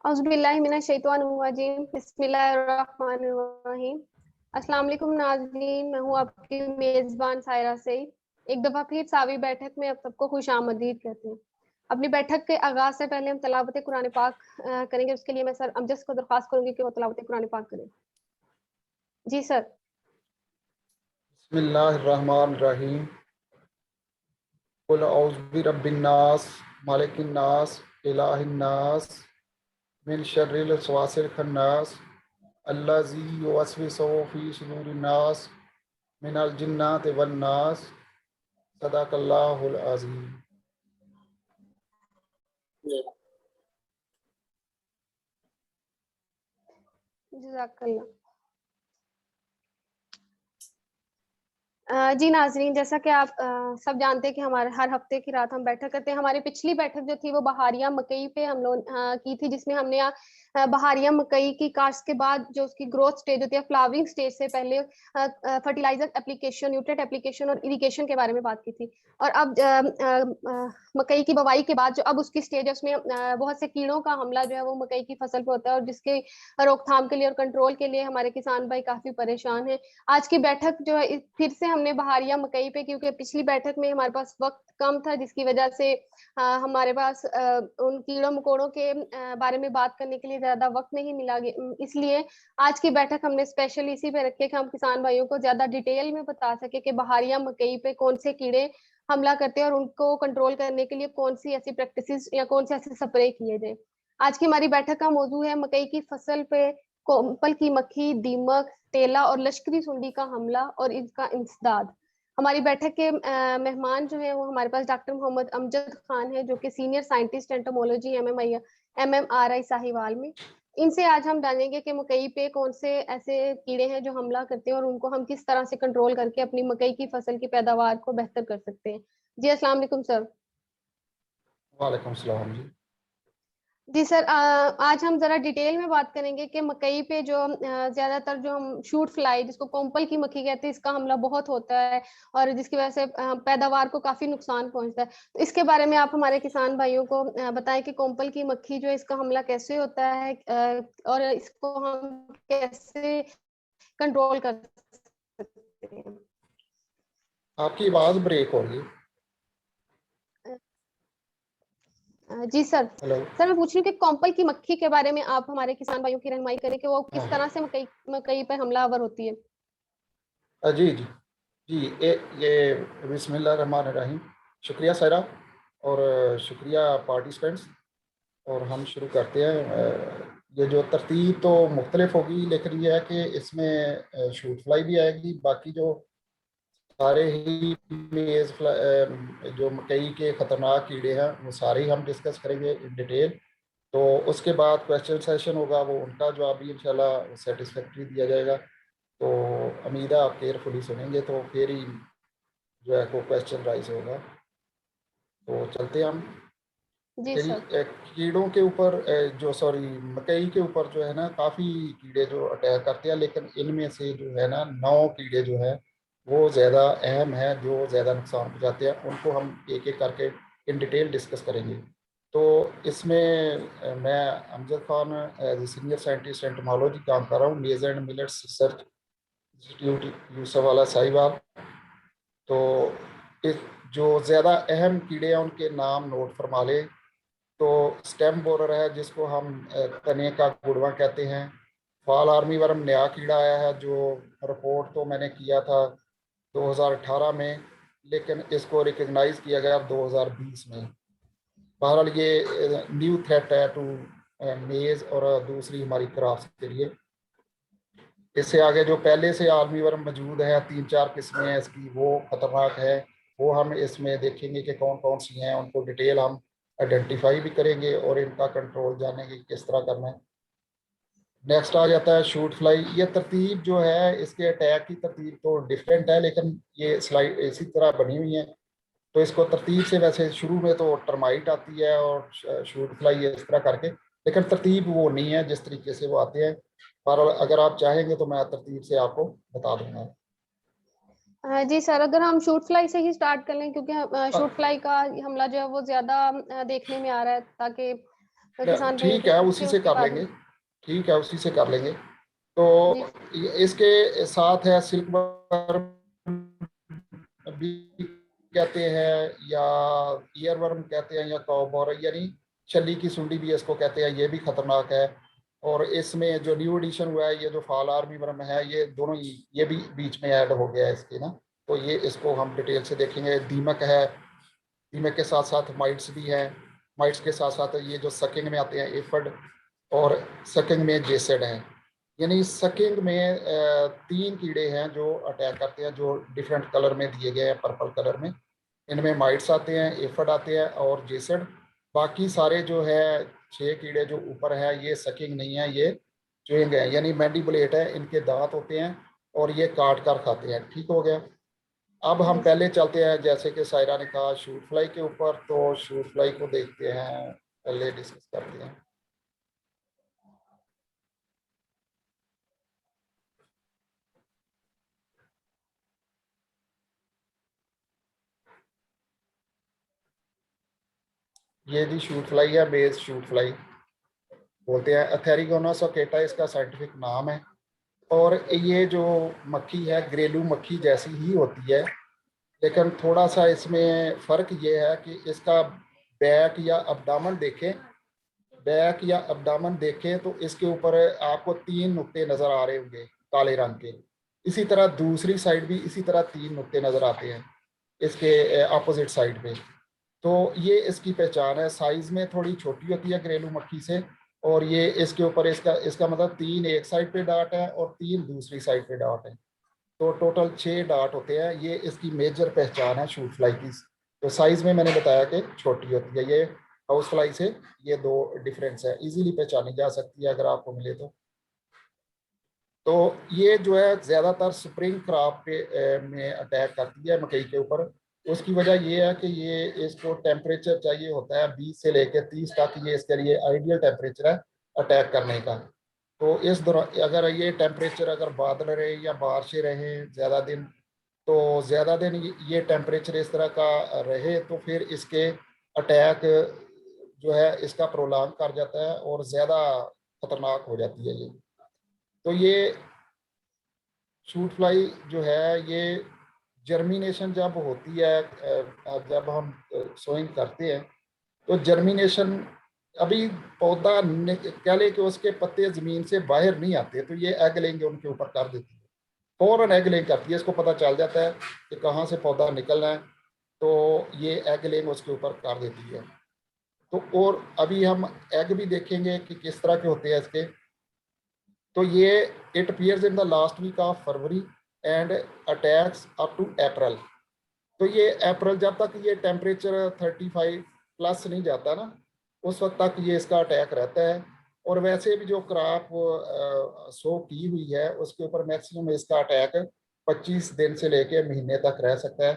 औज़ुबिल्लाहि मिनश्शैतानिर्रजीम बिस्मिल्लाहिर्रहमानिर्रहीम। अस्सलाम वालेकुम नाज़रीन, मैं हूँ आपकी मेज़बान सायरा सईद। एक दफ़ा फिर सावी बैठक में आप सबको खुशामदीद कहते हैं। अपनी बैठक के आगाज़ से पहले हम तिलावत कुरान पाक करेंगे। उसके लिए मैं सर अमजद को दरख्वास्त करूँगी कि वो तिलावत कुरान पाक करें। जी सर। बिस्मिल्लाहिर्रहमानिर्रहीम। कुल औज़ु बिरब्बिन नास मालिकिन नास इलाहिन नास मिन शर्रिल वस्वासिल खन्नास अल्लज़ी युवस्विसु फ़ी सुदूरिन नास मिनल जिन्नाति वन नास। सदाकल्लाहुल अज़ीम। जज़ाकल्लाह। जी नाज़रीन, जैसा कि आप सब जानते हैं कि हमारे हर हफ्ते की रात हम बैठक करते हैं। हमारी पिछली बैठक जो थी वो बहारिया मकई पे हम लोग की थी, जिसमें हमने बहारिया मकई की काश्त के बाद जो उसकी ग्रोथ स्टेज होती है, फ्लावरिंग स्टेज से पहले फर्टिलाइज़र एप्लीकेशन, न्यूट्रिएंट एप्लीकेशन और इरिगेशन के बारे में बात की थी। और अब मकई की बुवाई के बाद जो अब उसकी स्टेज है, उसमें बहुत से कीड़ों का हमला जो है वो मकई की फसल पे होता है, और जिसके रोकथाम के लिए और कंट्रोल के लिए हमारे किसान भाई काफ़ी परेशान हैं। आज की बैठक जो है फिर से हमने बहारिया मकई पे, क्योंकि पिछली बैठक में हमारे पास वक्त कम था, जिसकी वजह से हमारे पास उन कीड़ों मकोड़ों के बारे में बात करने के लिए ज्यादा वक्त नहीं मिला। इसलिए आज की बैठक हमने स्पेशल इसी पे रखे कि हम किसान भाइयों को ज्यादा डिटेल में बता सके कि बहारिया मकई पे कौन से कीड़े हमला करते हैं और उनको कंट्रोल करने के लिए कौन सी ऐसी प्रैक्टिसेस या कौन से ऐसे स्प्रे किए जाए। आज की हमारी बैठक का मौजू है मकई की फसल पे कोम्पल की मक्खी, दीमक, तेला और लश्करी सुंडी का हमला और इसका इंसदाद। हमारी बैठक के मेहमान जो है वो हमारे पास डॉक्टर मोहम्मद अमजद खान है, जो कि senior scientist entomology MMRI Sahiwal में। इनसे आज हम जानेंगे कि मकई पे कौन से ऐसे कीड़े हैं जो हमला करते हैं और उनको हम किस तरह से कंट्रोल करके अपनी मकई की फसल की पैदावार को बेहतर कर सकते हैं। जी अस्सलाम वालेकुम सर। वालेकुम सलाम जी। जी सर, आज हम जरा डिटेल में बात करेंगे कि मकई पे जो ज्यादातर जो हम शूट फ्लाई, जिसको कोम्पल की मक्खी कहते हैं, इसका हमला बहुत होता है और जिसकी वजह से पैदावार को काफी नुकसान पहुंचता है। तो इसके बारे में आप हमारे किसान भाइयों को बताएं कि कोम्पल की मक्खी जो है इसका हमला कैसे होता है, और इसको हम कैसे कंट्रोल कर सकते हैं। आपकी आवाज़ ब्रेक हो रही है। जी सर। हेलो। सर मैं पूछ रही हूँ कि कोम्पल की मक्खी के बारे में आप हमारे किसान भाइयों की रहनुमाई करें कि वो किस तरह हाँ। से मकई मकई पर हमलावर होती है। जी जी जी। ये बिस्मिल्लाह रहमान रहीम। शुक्रिया सायरा, और शुक्रिया पार्टिसिपेंट्स। और हम शुरू करते हैं। ये जो तरतीब तो मुख्तलिफ होगी, लेकिन ये है कि इसमें शूट फ्लाई भी आएगी, बाकी जो सारे ही जो मकई के ख़तरनाक कीड़े हैं वो सारे ही हम डिस्कस करेंगे इन डिटेल। तो उसके बाद क्वेश्चन सेशन होगा, वो उनका जवाब भी इंशाल्लाह सेटिस्फैक्ट्री दिया जाएगा। तो उम्मीद है आप केयरफुली सुनेंगे तो फिर ही जो है को क्वेश्चन राइज होगा। तो चलते हैं हम। जी तेरी सर। कीड़ों के ऊपर जो सॉरी मकई के ऊपर जो है ना, काफ़ी कीड़े जो अटैक करते हैं, लेकिन इनमें से जो है ना 9 कीड़े जो है वो ज़्यादा अहम है, जो ज़्यादा नुकसान पहुँचाते हैं। उनको हम एक एक करके इन डिटेल डिस्कस करेंगे। तो इसमें मैं Amjad Khan as a senior scientist entomology काम कर रहा हूँ, maize and millets research institute Yusufwala Sahiwal. तो इस जो ज़्यादा अहम कीड़े हैं उनके नाम नोट फरमा लें। तो स्टेम बोरर है, जिसको हम तने का गुड़वा कहते हैं। फॉल आर्मी वर्म नया कीड़ा आया है, जो रिपोर्ट तो मैंने किया था 2018 में, लेकिन इसको रिकग्नाइज किया गया 2020 में। बहरहाल ये न्यू थ्रेट है टू मेज और दूसरी हमारी क्रॉप्स के लिए। इससे आगे जो पहले से आर्मी वर्म मौजूद है, 3-4 किस्में हैं इसकी, वो खतरनाक है। वो हम इसमें देखेंगे कि कौन कौन सी हैं, उनको डिटेल हम आइडेंटिफाई भी करेंगे और इनका कंट्रोल जानेंगे किस तरह करना है। नेक्स्ट आ जाता है शूट फ्लाई। ये तरतीब जो है, इसके अटैक की तरतीब तो डिफरेंट है, लेकिन ये स्लाइड इसी तरह बनी हुई है। तो इसको तरतीब से, वैसे शुरू में तो टर्माइट आती है और शूट फ्लाई इस तरह करके, लेकिन तरतीब वो नहीं है जिस तरीके से वो आते हैं। पर अगर आप चाहेंगे तो मैं तरतीब से आपको बता दूंगा। जी सर, अगर हम शूट फ्लाई से ही स्टार्ट कर लें, क्योंकि शूट फ्लाई का हमला जो है वो ज्यादा देखने में आ रहा है, ताकि किसान भाई ठीक है, उसी फिर से उसके कर बाद लेंगे। ठीक है, उसी से कर लेंगे। तो जी इसके साथ है सिल्क वर्म भी कहते हैं, या ईयर वर्म कहते हैं, या कॉबर, यानी छली की सुंडी भी इसको कहते हैं, ये भी खतरनाक है। और इसमें जो न्यू एडिशन हुआ है, ये जो फाल आर्मी वर्म है, ये दोनों ही, ये भी बीच में ऐड हो गया है इसके ना। तो ये इसको हम डिटेल से देखेंगे। दीमक है, दीमक के साथ साथ माइट्स भी हैं। माइट्स के साथ साथ ये जो सकिंग में आते हैं एफड, और सकिंग में जेसेड हैं। यानी सकिंग में तीन कीड़े हैं जो अटैक करते हैं, जो डिफरेंट कलर में दिए गए हैं, पर्पल कलर में। इनमें माइट्स आते हैं, एफड आते हैं और जेसेड। बाकी सारे जो है 6 कीड़े जो ऊपर है, ये सकिंग नहीं है, ये च्युइंग है, यानी मैंडिबुलेट है, इनके दांत होते हैं और ये काट कर खाते हैं। ठीक हो गया। अब हम जी पहले चलते हैं, जैसे कि सायरा ने कहा, शूट फ्लाई के ऊपर। तो शूट फ्लाई को देखते हैं, पहले डिस्कस करते हैं। ये जी शूट फ्लाई है, बेस शूट फ्लाई बोलते हैं। एथेरिगोना सोकेटा इसका साइंटिफिक नाम है। और ये जो मक्खी है, घरेलू मक्खी जैसी ही होती है, लेकिन थोड़ा सा इसमें फ़र्क ये है कि इसका बैक या अब्डामन देखें, बैक या अब्डामन देखें तो इसके ऊपर आपको 3 नुक्ते नज़र आ रहे होंगे काले रंग के। इसी तरह दूसरी साइड भी इसी तरह 3 नुक्ते नज़र आते हैं इसके अपोजिट साइड पे। तो ये इसकी पहचान है। साइज में थोड़ी छोटी होती है घरेलू मक्खी से। और ये इसके ऊपर इसका इसका मतलब 3 एक साइड पे डाट है और 3 दूसरी साइड पे डाट है। तो टोटल 6 डाट होते हैं। ये इसकी मेजर पहचान है शूट फ्लाई की। तो साइज में मैंने बताया कि छोटी होती है। ये हाउस फ्लाई से ये दो डिफरेंस है, इजीली पहचानी जा सकती है अगर आपको मिले तो ये जो है ज़्यादातर स्प्रिंग क्रॉप पे में अटैक करती है मकई के ऊपर। उसकी वजह ये है कि ये इसको टेम्परेचर चाहिए होता है 20 से लेकर 30 तक, ये इसके लिए आइडियल टेम्परेचर है अटैक करने का। तो इस दौरान अगर ये टेम्परेचर, अगर बादल रहे या बारिशें रहें ज़्यादा दिन, तो ज़्यादा दिन ये टेम्परेचर इस तरह का रहे, तो फिर इसके अटैक जो है इसका प्रोलॉन्ग कर जाता है और ज़्यादा खतरनाक हो जाती है ये। तो ये शूट फ्लाई जो है, ये जर्मिनेशन जब होती है, जब हम सोइंग करते हैं, तो जर्मिनेशन अभी पौधा कह ले कि उसके पत्ते ज़मीन से बाहर नहीं आते, तो ये एग लेंगे उनके ऊपर कर देती है, फौरन एग लेंग करती है। इसको पता चल जाता है कि कहाँ से पौधा निकलना है, तो ये एग लेंग उसके ऊपर कर देती है। तो और अभी हम एग भी देखेंगे कि किस तरह के होते हैं इसके। तो ये it appears in the last week of February and attacks up to April. तो ये अप्रैल, जब तक ये टेम्परेचर 35 प्लस नहीं जाता ना, उस वक्त तक ये इसका अटैक रहता है। और वैसे भी जो क्रॉप सो की हुई है उसके ऊपर मैक्सिमम इसका अटैक 25 दिन से लेके महीने तक रह सकता है।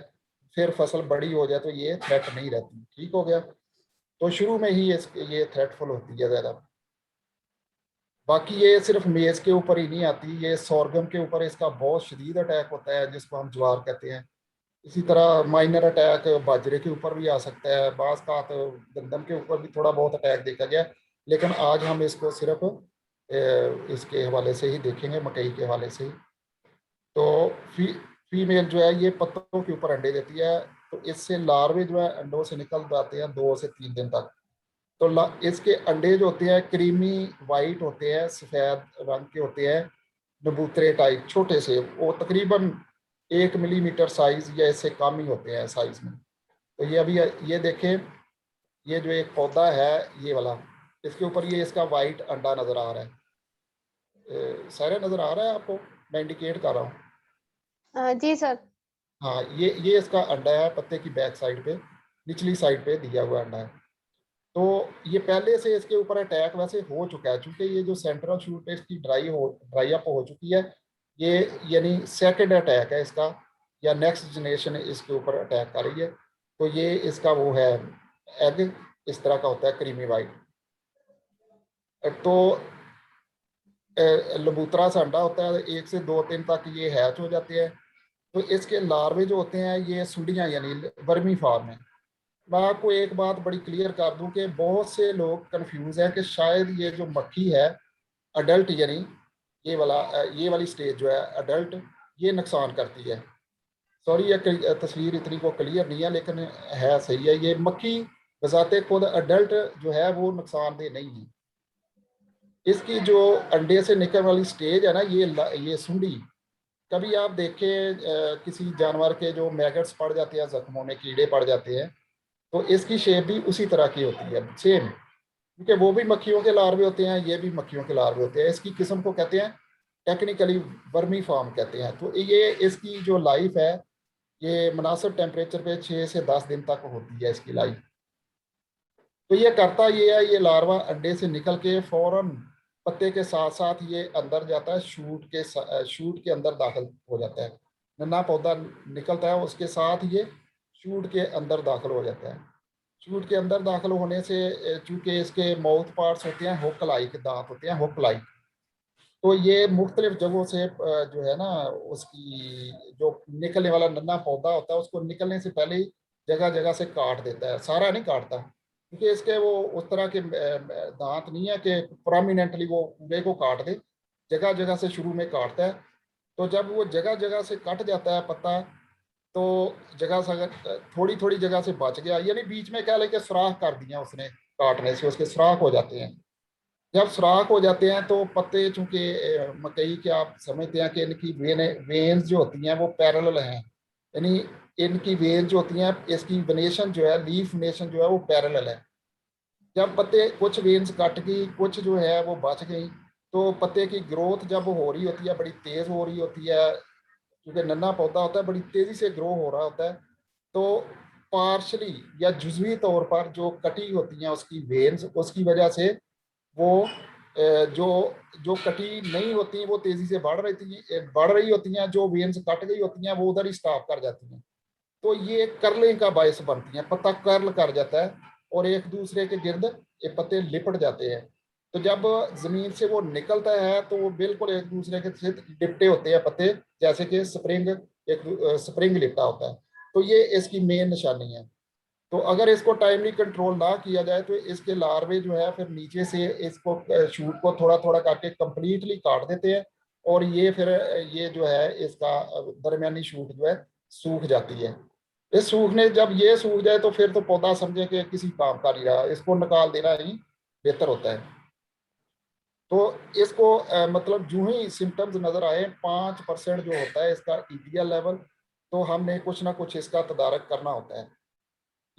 फिर फसल बड़ी हो जाए तो ये थ्रेट नहीं रहती। ठीक हो गया। तो शुरू में ही ये थ्रेटफुल होती है ज़्यादा। बाकी ये सिर्फ मेज के ऊपर ही नहीं आती, ये सोरगम के ऊपर इसका बहुत शदीद अटैक होता है, जिसको हम ज्वार कहते हैं। इसी तरह माइनर अटैक बाजरे के ऊपर भी आ सकता है, बास का गंदम के ऊपर भी थोड़ा बहुत अटैक देखा गया। लेकिन आज हम इसको सिर्फ इसके हवाले से ही देखेंगे, मकई के हवाले से ही। तो फीमेल जो है ये पत्तों के ऊपर अंडे देती है। तो इससे लार्वे जो है अंडों से निकल जाते हैं 2 से 3 दिन तक। तो इसके अंडे जो होते हैं क्रीमी वाइट होते हैं, सफ़ेद रंग के होते हैं, नबूतरे टाइप छोटे से, वो तकरीबन 1 मिलीमीटर साइज या इससे कम ही होते हैं साइज में। तो ये अभी ये देखें, ये जो एक पौधा है ये वाला, इसके ऊपर ये इसका वाइट अंडा नज़र आ रहा है। सारे नज़र आ रहा है आपको, मैं इंडिकेट कर रहा हूँ। जी सर। हाँ, ये इसका अंडा है, पत्ते की बैक साइड पे, निचली साइड पे दिया हुआ अंडा है। तो ये पहले से इसके ऊपर अटैक वैसे हो चुका है, चूंकि ये जो सेंट्रल शूट है इसकी ड्राई अप हो चुकी है। ये यानी सेकंड अटैक है इसका, या नेक्स्ट जनरेशन इसके ऊपर अटैक कर रही है। तो ये इसका वो है, एग इस तरह का होता है क्रीमी वाइट। तो लबूतरा सा अंडा होता है, 1 से 2 दिन तक ये हैच हो जाते हैं। तो इसके लार्वे जो होते हैं ये सुंडियाँ यानी वर्मी फार्म है। मैं आपको एक बात बड़ी क्लियर कर दूं कि बहुत से लोग कंफ्यूज हैं कि शायद ये जो मक्खी है अडल्ट, यानी ये वाली स्टेज जो है अडल्ट, ये नुकसान करती है। सॉरी, ये तस्वीर इतनी को क्लियर नहीं है, लेकिन है सही है। ये मक्खी बजाते खुद अडल्ट जो है वो नुकसानदेह नहीं है। इसकी जो अंडे से निकलने वाली स्टेज है ना, ये सुंडी, कभी आप देखें किसी जानवर के जो मैगट्स पड़ जाते हैं, जख्मों में कीड़े पड़ जाते हैं, तो इसकी शेप भी उसी तरह की होती है, सेम। क्योंकि वो भी मक्खियों के लार्वे होते हैं, ये भी मक्खियों के लार्वे होते हैं। इसकी किस्म को कहते हैं टेक्निकली वर्मी फार्म कहते हैं। तो ये इसकी जो लाइफ है, ये मुनासिब टेम्परेचर पे 6 से 10 दिन तक होती है इसकी लाइफ। तो ये करता ये है, ये लार्वा अंडे से निकल के फौरन पत्ते के साथ साथ ये अंदर जाता है, शूट के अंदर दाखिल हो जाता है। नन्हा पौधा निकलता है, उसके साथ ये शूट के अंदर दाखिल हो जाता है। शूट के अंदर दाखिल होने से चूंकि इसके माउथ पार्ट्स होते हैं हुक लाइक, दांत होते हैं हुक लाइक, तो ये मुख्तलिफ जगहों से जो है ना, उसकी जो निकलने वाला नन्हा पौधा होता है उसको निकलने से पहले ही जगह जगह से काट देता है। सारा नहीं काटता, क्योंकि इसके वो उस तरह के दांत नहीं है कि प्रोमिनेंटली वो पूरे को काट दे, जगह जगह से शुरू में काटता है। तो जब वो जगह जगह से कट जाता है पत्ता, तो जगह से अगर थोड़ी थोड़ी जगह से बच गया, यानी बीच में कह लेके सुराख कर दिया उसने, काटने से उसके सुराख हो जाते हैं। जब सुराख हो जाते हैं तो पत्ते, चूंकि मकई के आप समझते हैं कि इनकी वेन्स जो होती हैं वो पैरेलल हैं, यानी इनकी वेन जो होती हैं, इसकी वेनेशन जो है, लीफ वेनेशन जो है वो पैरेलल है। जब पत्ते कुछ वेन्स कट गई, कुछ जो है वो बच गई, तो पत्ते की ग्रोथ जब हो रही होती है, बड़ी तेज हो रही होती है, क्योंकि नन्हा पौधा होता है, बड़ी तेजी से ग्रो हो रहा होता है। तो पार्शली या जुजवी तौर पर जो कटी होती हैं उसकी वेन्स, उसकी वजह से वो जो जो कटी नहीं होती वो तेजी से बढ़ रही होती हैं, जो वेन्स कट गई होती हैं वो उधर ही स्टॉप कर जाती हैं। तो ये कर्लिंग का बायस बनती हैं, पत्ता कर्ल कर जाता है और एक दूसरे के गिर्द ये पत्ते लिपट जाते हैं। तो जब जमीन से वो निकलता है तो वो बिल्कुल एक दूसरे के साथ लिपटे होते हैं पत्ते, जैसे कि स्प्रिंग लिपटा होता है। तो ये इसकी मेन निशानी है। तो अगर इसको टाइमली कंट्रोल ना किया जाए तो इसके लार्वे जो है फिर नीचे से इसको शूट को थोड़ा थोड़ा करके कंप्लीटली काट देते हैं, और ये फिर ये जो है इसका दरमियानी शूट जो है सूख जाती है। इस सूखने जब ये सूख जाए तो फिर तो पौधा समझे कि किसी काम का नहीं रहा, इसको निकाल देना ही बेहतर होता है। तो इसको मतलब जो ही सिम्टम्स नजर आए, 5% जो होता है इसका ईपीएल लेवल, तो हमने कुछ ना कुछ इसका तदारक करना होता है।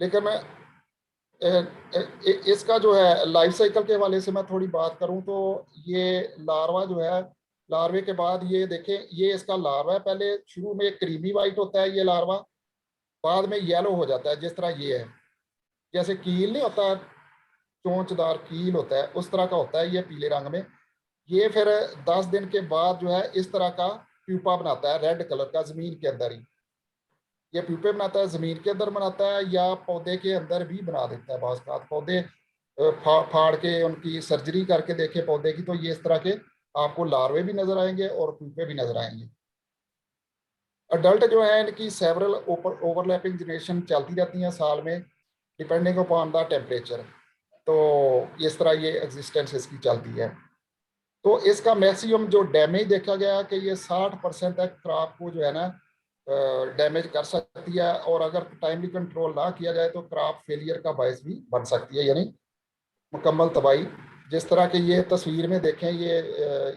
लेकिन इसका जो है लाइफ साइकिल के हवाले से मैं थोड़ी बात करूं तो ये लार्वा जो है, लार्वे के बाद ये देखें, ये इसका लार्वा है। पहले शुरू में क्रीमी वाइट होता है ये लार्वा, बाद में येलो हो जाता है, जिस तरह ये है, जैसे कील नहीं होता, चोंचदार कील होता है, उस तरह का होता है ये पीले रंग में। ये फिर 10 दिन के बाद जो है इस तरह का प्यूपा बनाता है, रेड कलर का, जमीन के अंदर ही ये प्यूपे बनाता है, जमीन के अंदर बनाता है या पौधे के अंदर भी बना देता है। बाज़ पौधे फाड़ के उनकी सर्जरी करके देखे पौधे की, तो ये इस तरह के आपको लार्वे भी नजर आएंगे और प्यूपे भी नजर आएंगे। अडल्ट जो है इनकी सेवरल ओवरलैपिंग जनरेशन चलती रहती हैं साल में, डिपेंडिंग अपॉन द टेम्परेचर। तो इस तरह ये एग्जिस्टेंस इसकी चलती है। तो इसका मैक्सिमम जो डैमेज देखा गया कि ये 60% तक क्रॉप को जो है ना डैमेज कर सकती है, और अगर टाइमली कंट्रोल ना किया जाए तो क्रॉप फेलियर का बायस भी बन सकती है, यानी मुकम्मल तबाही। जिस तरह के ये तस्वीर में देखें, ये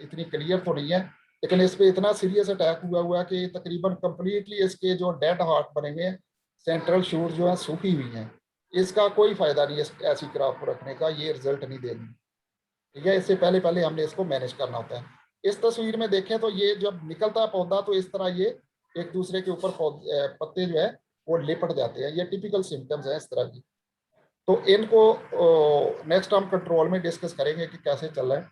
इतनी क्लियर तो नहीं है, लेकिन इस पे इतना सीरियस अटैक हुआ है कि तकरीबन कंप्लीटली इसके जो डेड हार्ट बने हुए हैं, सेंट्रल शूट जो है सूखी हुई हैं। इसका कोई फायदा नहीं है ऐसी क्रॉप को रखने का, ये रिजल्ट नहीं देगी। ठीक है, इससे पहले पहले हमने इसको मैनेज करना होता है। इस तस्वीर में देखें तो ये जब निकलता है पौधा तो इस तरह ये एक दूसरे के ऊपर पत्ते जो है वो लिपट जाते हैं। ये टिपिकल सिम्टम्स हैं इस तरह की। तो इनको नेक्स्ट हम कंट्रोल में डिस्कस करेंगे कि कैसे चल रहा है।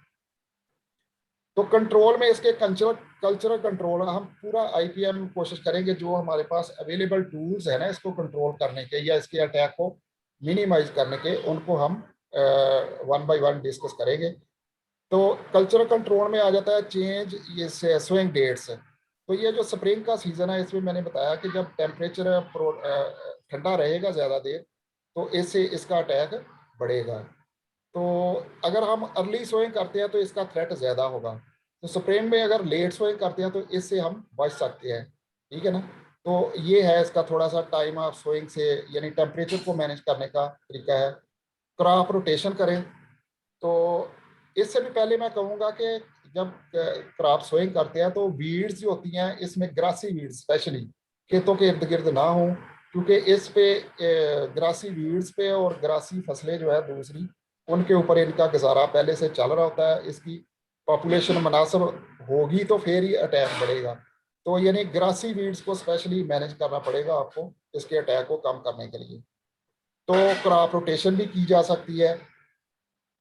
तो कंट्रोल में इसके कल्चरल कंट्रोल हम पूरा आईपीएम कोशिश करेंगे, जो हमारे पास अवेलेबल टूल्स है ना इसको कंट्रोल करने के या इसके अटैक को मिनिमाइज करने के, उनको हम वन बाय वन डिस्कस करेंगे। तो कल्चरल कंट्रोल में आ जाता है चेंज ये स्विंग डेट्स। तो ये जो स्प्रिंग का सीजन है, इसमें मैंने बताया कि जब टेम्परेचर ठंडा रहेगा ज़्यादा देर, तो इससे इसका अटैक बढ़ेगा। तो अगर हम अर्ली सोइंग करते हैं तो इसका थ्रेट ज़्यादा होगा। तो स्प्रिंग में अगर लेट सोइंग करते हैं तो इससे हम बच सकते हैं, ठीक है ना। तो ये है इसका थोड़ा सा टाइम ऑफ सोइंग से, यानी टेम्परेचर को मैनेज करने का तरीका है। क्रॉप रोटेशन करें। तो इससे भी पहले मैं कहूँगा कि जब क्रॉप सोइंग करते हैं तो वीड्स जो होती हैं, इसमें ग्रासी वीड्स स्पेशली खेतों के इर्द गिर्द ना हो, क्योंकि इस पे ग्रासी वीड्स पे और ग्रासी फसलें जो है दूसरी, उनके ऊपर इनका गुजारा पहले से चल रहा होता है। इसकी पॉपुलेशन मुनासिब होगी तो फिर ही अटैक बढ़ेगा। तो यानी ग्रासी वीड्स को स्पेशली मैनेज करना पड़ेगा आपको इसके अटैक को कम करने के लिए। तो क्रॉप रोटेशन भी की जा सकती है।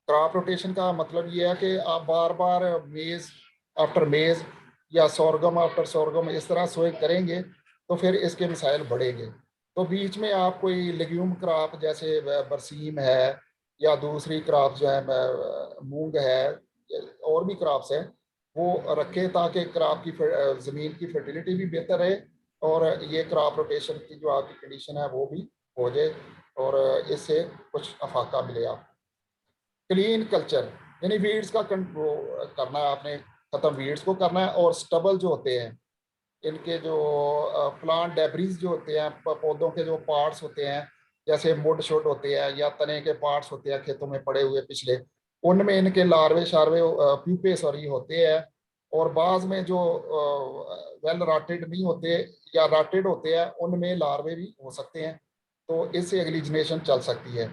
क्रॉप रोटेशन का मतलब ये है कि आप बार बार मेज आफ्टर मेज या सोरगम आफ्टर सोरगम इस तरह सोए करेंगे तो फिर इसके मिसाइल बढ़ेंगे। तो बीच में आप कोई लेग्यूम क्रॉप जैसे बरसीम है या दूसरी क्रॉप जो है मूंग है, और भी क्रॉप्स हैं, वो रखें ताकि क्रॉप की ज़मीन की फर्टिलिटी भी बेहतर रहे और ये क्रॉप रोटेशन की जो आपकी कंडीशन है वो भी हो जाए और इससे कुछ अफाका मिले आपको। क्लीन कल्चर, यानी वीड्स का कंट्रोल करना है आपने, खत्म वीड्स को करना है। और स्टबल जो होते हैं, इनके जो प्लांट डेब्रीज जो होते हैं, पौधों के जो पार्ट्स होते हैं, जैसे मुड शुड होते हैं या तने के पार्ट्स होते हैं खेतों में पड़े हुए पिछले, उनमें इनके लार्वे शार्वे प्यूपे सॉरी होते हैं। और बाद में जो वेल राटेड नहीं होते या राटेड होते हैं, उनमें लार्वे भी हो सकते हैं। तो इससे अगली जनरेशन चल सकती है।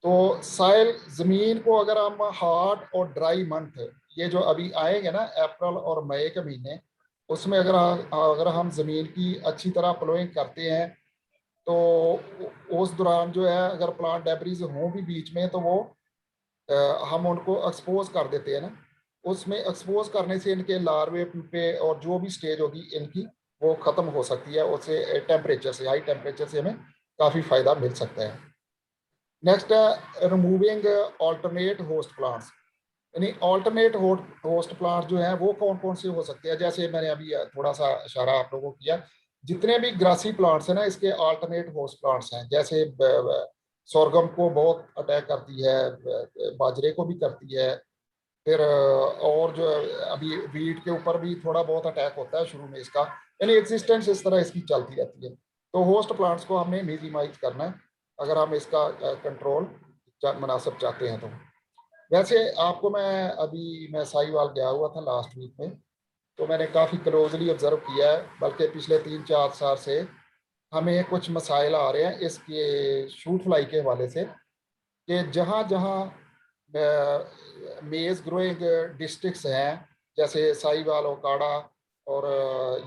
तो साइल जमीन को अगर हम हॉट और ड्राई मंथ, ये जो अभी आएंगे ना अप्रैल और मई के महीने, उसमें अगर हम जमीन की अच्छी तरह प्लोइंग करते हैं तो उस दौरान जो है अगर प्लांट डेब्रीज हों भी बीच में तो वो हम उनको एक्सपोज कर देते हैं ना। उसमें एक्सपोज करने से इनके लार्वे पुपे और जो भी स्टेज होगी इनकी वो खत्म हो सकती है। उससे टेम्परेचर से, हाई टेम्परेचर से हमें काफ़ी फायदा मिल सकता है। नेक्स्ट है रिमूविंग ऑल्टरनेट होस्ट प्लांट्स, यानी ऑल्टरनेट होस्ट प्लांट जो है वो कौन कौन से हो सकते हैं। जैसे मैंने अभी थोड़ा सा इशारा आप लोगों को किया, जितने भी ग्रासी प्लांट्स हैं ना इसके अल्टरनेट होस्ट प्लांट्स हैं। जैसे सोरगम को बहुत अटैक करती है, बाजरे को भी करती है, फिर और जो अभी वीट के ऊपर भी थोड़ा बहुत अटैक होता है शुरू में इसका, यानी एग्जिस्टेंस इस तरह इसकी चलती रहती है। तो होस्ट प्लांट्स को हमने मिनिमाइज करना है अगर हम इसका कंट्रोल मुनासिब चाहते हैं। तो वैसे आपको मैं साहिवाल गया हुआ था लास्ट वीक में, तो मैंने काफ़ी क्लोजली ऑब्जर्व किया है, बल्कि पिछले 3-4 साल से हमें कुछ मसाइल आ रहे हैं इसके शूट फ्लाई के हवाले से, कि जहाँ जहाँ मेज ग्रोइंग डिस्ट्रिक्ट्स हैं, जैसे साहिवाल, ओकाड़ा और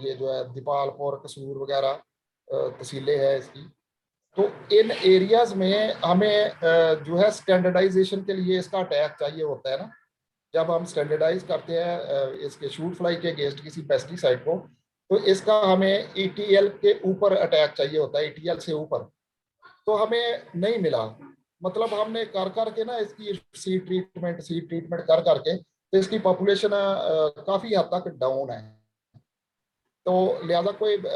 ये जो है दीपालपुर, कसूर वगैरह तहसीलें हैं इसकी। तो इन एरियाज में हमें जो है स्टैंडर्डाइजेशन के लिए इसका अटैक चाहिए होता है ना। जब हम स्टैंडर्डाइज करते हैं इसके शूट फ्लाई के अगेंस्ट किसी पेस्टिसाइड को, तो इसका हमें ईटीएल के ऊपर अटैक चाहिए होता है, ईटीएल से ऊपर। तो हमें नहीं मिला। मतलब हमने कर करके ना इसकी सीड ट्रीटमेंट कर करके तो इसकी पॉपुलेशन काफ़ी हद तक डाउन है। तो लिहाजा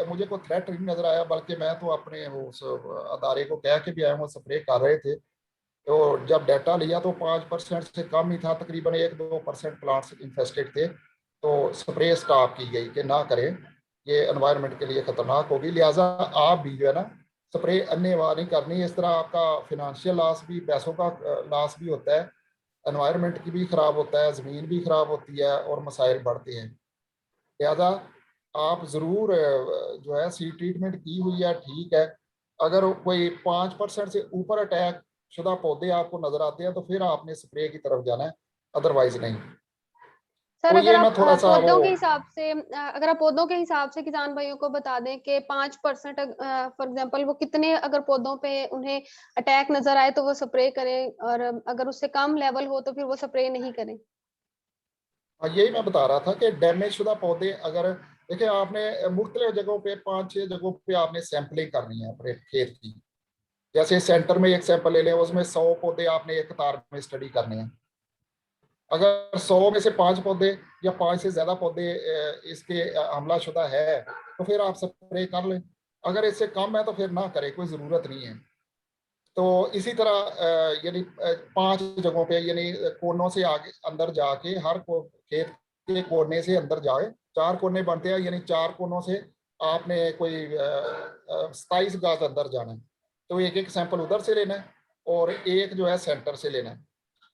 मुझे कोई थ्रेट नहीं नजर आया, बल्कि मैं तो अपने उस अदारे को कह के भी आया हूँ, स्प्रे कर रहे थे। तो जब डाटा लिया तो 5% से कम ही था, तकरीबन 1-2% प्लांट्स इन्फेस्टेड थे। तो स्प्रे स्टॉप की गई कि ना करें, ये एनवायरनमेंट के लिए खतरनाक होगी। लिहाजा आप भी जो है ना स्प्रे अन्यवार नहीं करनी। इस तरह आपका फिनेंशियल लॉस भी, पैसों का लॉस भी होता है, एनवायरनमेंट की भी खराब होता है, ज़मीन भी खराब होती है और मसाइल बढ़ते हैं। लिहाजा आप ज़रूर जो है सीड ट्रीटमेंट की हुई है, ठीक है। अगर कोई 5% से ऊपर अटैक शुदा पौधे आपको नजर आते हैं तो फिर आपने स्प्रे की तरफ जाना है, अदरवाइज नहीं। सर तो अगर ये मैं आप थोड़ा सा वो, पौधों के हिसाब से अगर आप पौधों के हिसाब से किसान भाइयों को बता दें कि 5% फॉर एग्जांपल वो कितने अगर पौधों पे उन्हें अटैक नजर आए तो वो स्प्रे करें, और अगर उससे कम लेवल हो तो फिर वो स्प्रे नहीं करें। यही मैं बता रहा था कि डैमेज शुदा पौधे अगर, देखिए आपने मुख्तलिफ जगहों पे 5-6 जगहों पे आपने सैंपलिंग करनी है अपने खेत की। जैसे सेंटर में एक सैंपल ले लें, उसमें 100 पौधे आपने एक कतार में स्टडी करने हैं। अगर 100 में से 5 पौधे या 5 से ज्यादा पौधे इसके हमला शुदा है तो फिर आप स्प्रे कर लें। अगर इससे कम है तो फिर ना करें, कोई जरूरत नहीं है। तो इसी तरह यानी 5 जगहों पे यानी कोनों से आगे अंदर जाके खेत के कोने से अंदर जाए, 4 कोने बनते हैं, यानी 4 कोनों से आपने कोई 27 गज अंदर जाना है। तो एक एक सैंपल उधर से लेना है और एक जो है सेंटर से लेना है।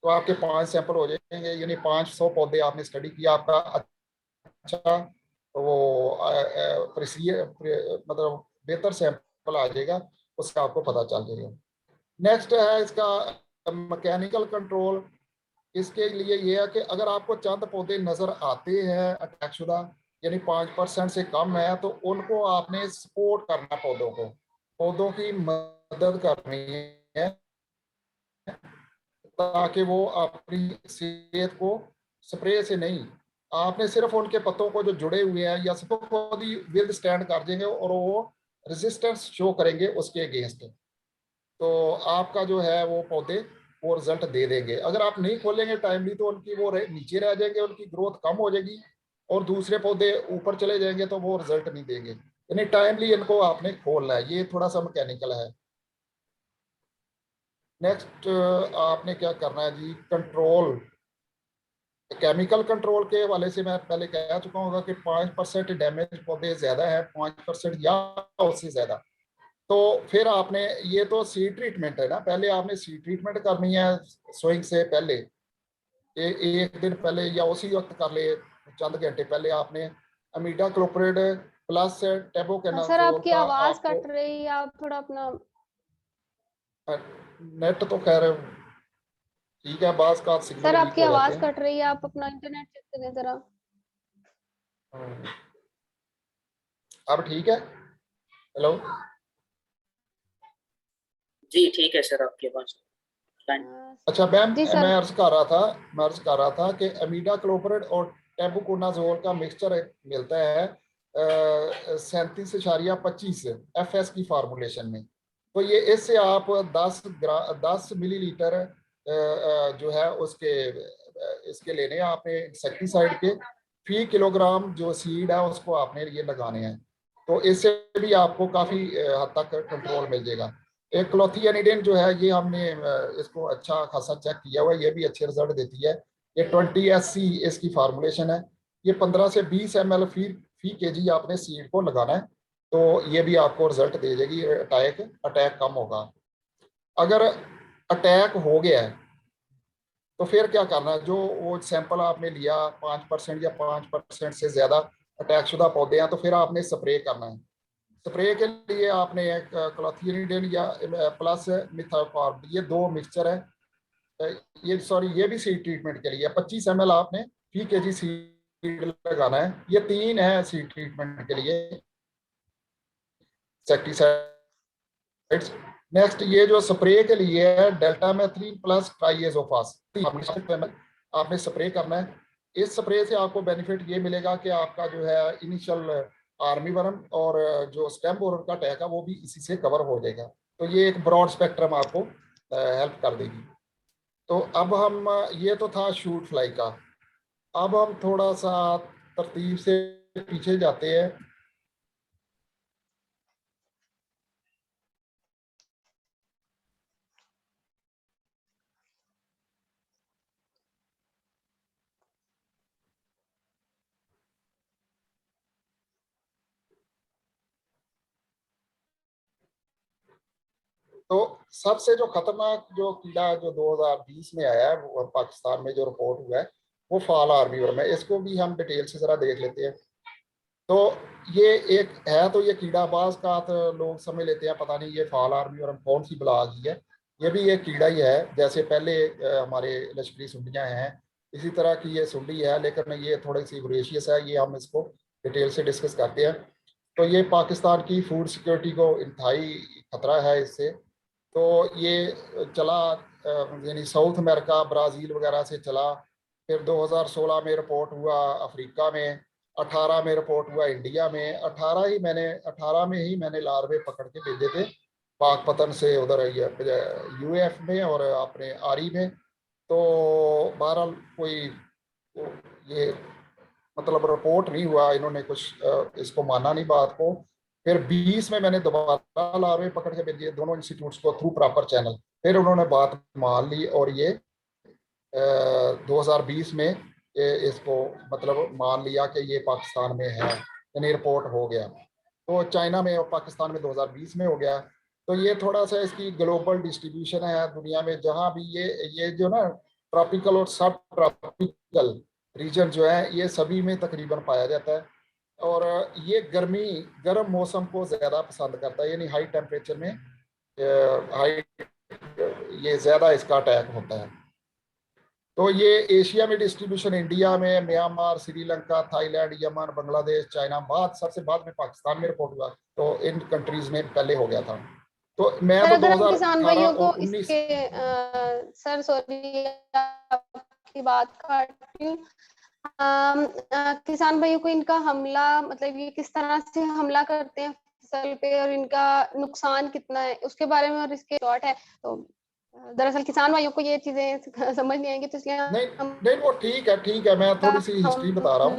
तो आपके 5 सैंपल हो जाएंगे, यानी 500 पौधे आपने स्टडी किया, आपका अच्छा वो मतलब बेहतर सैंपल आ जाएगा, उसका आपको पता चल जाएगा। नेक्स्ट है इसका मैकेनिकल कंट्रोल। इसके लिए ये है कि अगर आपको चंद पौधे नजर आते हैं अटैक शुदा, यानी 5% से कम है, तो उनको आपने सपोर्ट करना, पौधों की मदद करनी है, ताकि वो अपनी सेहत को स्प्रे से नहीं, आपने सिर्फ उनके पत्तों को जो जुड़े हुए हैं या सब खुद ही विद स्टैंड कर देंगे और वो रेजिस्टेंस शो करेंगे उसके अगेंस्ट, तो आपका जो है वो पौधे वो रिजल्ट दे देंगे। अगर आप नहीं खोलेंगे टाइमली तो उनकी वो नीचे रह जाएंगे, उनकी ग्रोथ कम हो जाएगी और दूसरे पौधे ऊपर चले जाएंगे, तो वो रिजल्ट नहीं देंगे। यानी टाइमली इनको आपने खोलना है, ये थोड़ा सा मैकेनिकल है। नेक्स्ट आपने क्या करना है जी, कंट्रोल। केमिकल कंट्रोल के हवाले से मैं पहले कह चुका हूँ कि 5% डैमेज पौधे ज्यादा है, 5% या उससे ज्यादा, तो फिर आपने, ये तो सीड ट्रीटमेंट है ना, पहले आपने सीड ट्रीटमेंट करनी है सोइंग से पहले, एक दिन पहले या उसी वक्त कर ले, चंद घंटे पहले आपने अमीडा क्लोप्रिड प्लस सर टेबुकोनाजोल आपकी का आवाज आपको, कट रही है, आप थोड़ा अपना। नेट तो खैर ठीक है, बाज का सर सिग्नल वीक आपकी हो जाते आवाज हैं। कट रही है, आप अपना इंटरनेट चेक करें जरा। अब ठीक है, हेलो। जी ठीक है सर, आपके पास अच्छा मैम, जी सर। मैं अर्ज कर रहा था कि अमीडा क्लोप्रिड और टेबुकोनाजोल का मिक्सचर मिलता है 37.25 FS की फार्मूलेशन में। तो ये इससे आप 10 मिलीलीटर जो है उसके इसके लेने हैं आपने इंसेक्टिसाइड के, फी किलोग्राम जो सीड है उसको आपने ये लगाने हैं, तो इससे भी आपको काफी हद तक कंट्रोल मिल जाएगा। एक क्लोथियानिडिन जो है, ये हमने इसको अच्छा खासा चेक किया हुआ है, ये भी अच्छे रिजल्ट देती है। ये 20 SC इसकी फार्मूलेशन है। ये 15 से 20 ml फी केजी आपने सीड को लगाना है, तो ये भी आपको रिजल्ट दे देगी, अटैक कम होगा। अगर अटैक हो गया है तो फिर क्या करना है, जो वो सैंपल आपने लिया 5% या 5% से ज्यादा अटैक शुदा पौधे हैं, तो फिर आपने स्प्रे करना है। स्प्रे के लिए आपने एक क्लोथियानिडिन या प्लस मिथायोकार्ब, ये 2 मिक्सचर है, ये सॉरी ये भी सीड ट्रीटमेंट के लिए 25 ml आपने फी केजी सीड लगाना है। ये 3 है सीड ट्रीटमेंट के लिए इंसेक्टिसाइड्स। नेक्स्ट ये जो स्प्रे के लिए है डेल्टा मेथ्रीन प्लस ट्राइएजोफास, आपने स्प्रे करना है। इस स्प्रे से आपको बेनिफिट ये मिलेगा कि आपका जो है इनिशियल आर्मी वर्म और जो स्टेम बोरर का अटैक है वो भी इसी से कवर हो जाएगा। तो ये एक ब्रॉड स्पेक्ट्रम आपको हेल्प कर देगी। तो अब हम ये तो था शूट फ्लाई का। अब हम थोड़ा सा तरतीब से पीछे जाते हैं। तो सबसे जो खतरनाक जो कीड़ा जो 2020 में आया है वो पाकिस्तान में जो रिपोर्ट हुआ है, वो फॉल आर्मीवर्म है। इसको भी हम डिटेल से जरा देख लेते हैं। तो ये एक है, तो ये कीड़ा बाज का तो लोग समझ लेते हैं पता नहीं ये फॉल आर्मीवर्म कौन सी बला आ गई है। ये भी एक कीड़ा ही है, जैसे पहले हमारे लश्करी सुंडियां हैं, इसी तरह की ये सुंडी है, लेकिन ये थोड़ी सी वोरेशियस है। ये हम इसको डिटेल से डिस्कस करते हैं। तो ये पाकिस्तान की फूड सिक्योरिटी को इंतहाई खतरा है इससे। तो ये चला यानी साउथ अमेरिका ब्राज़ील वगैरह से चला, फिर 2016 में रिपोर्ट हुआ अफ्रीका में, 18 में रिपोर्ट हुआ इंडिया में, 18 में ही मैंने लार्वे पकड़ के भेजे थे पाकपतन से उधर UAF में और अपने आरी में। तो बहरहाल कोई ये मतलब रिपोर्ट नहीं हुआ, इन्होंने कुछ इसको माना नहीं बात को फिर 20 में मैंने दोबारा लार्वे पकड़ के भेज दिए दोनों इंस्टीट्यूट्स को थ्रू प्रॉपर चैनल। फिर उन्होंने बात मान ली और ये 2020 में इसको मतलब मान लिया कि ये पाकिस्तान में है, यानी रिपोर्ट हो गया। तो चाइना में और पाकिस्तान में 2020 में हो गया। तो ये थोड़ा सा इसकी ग्लोबल डिस्ट्रीब्यूशन है दुनिया में, जहाँ भी ये जो ना ट्रॉपिकल और सब ट्रॉपिकल रीजन जो है ये सभी में तकरीबन पाया जाता है। और ये गर्म मौसम को ज़्यादा पसंद करता है, यानी हाई टेम्परेचर में हाई ये ज़्यादा इसका अटैक होता है। तो ये एशिया में डिस्ट्रीब्यूशन इंडिया में, Myanmar, Sri Lanka, Thailand, Yemen, Bangladesh, China, सबसे बाद में पाकिस्तान में रिपोर्ट हुआ। तो इन कंट्रीज में पहले हो गया था। तो मैं सर तो अगर हम किसान 2018 भाइयों को और 19 इसके सर सॉरी आपकी बात काट रही हूँ, किसान भाइयों को इनका हमला मतलब ये किस तरह से हमला करते हैं फसल पे और इनका नुकसान कितना है उसके बारे में और इसके शॉर्ट है। तो दरअसल किसान भाइयों को ये चीजें समझ नहीं आएंगी, तो इसलिए नहीं हम नहीं, वो ठीक है, मैं थोड़ी सी हिस्ट्री बता रहा हूँ।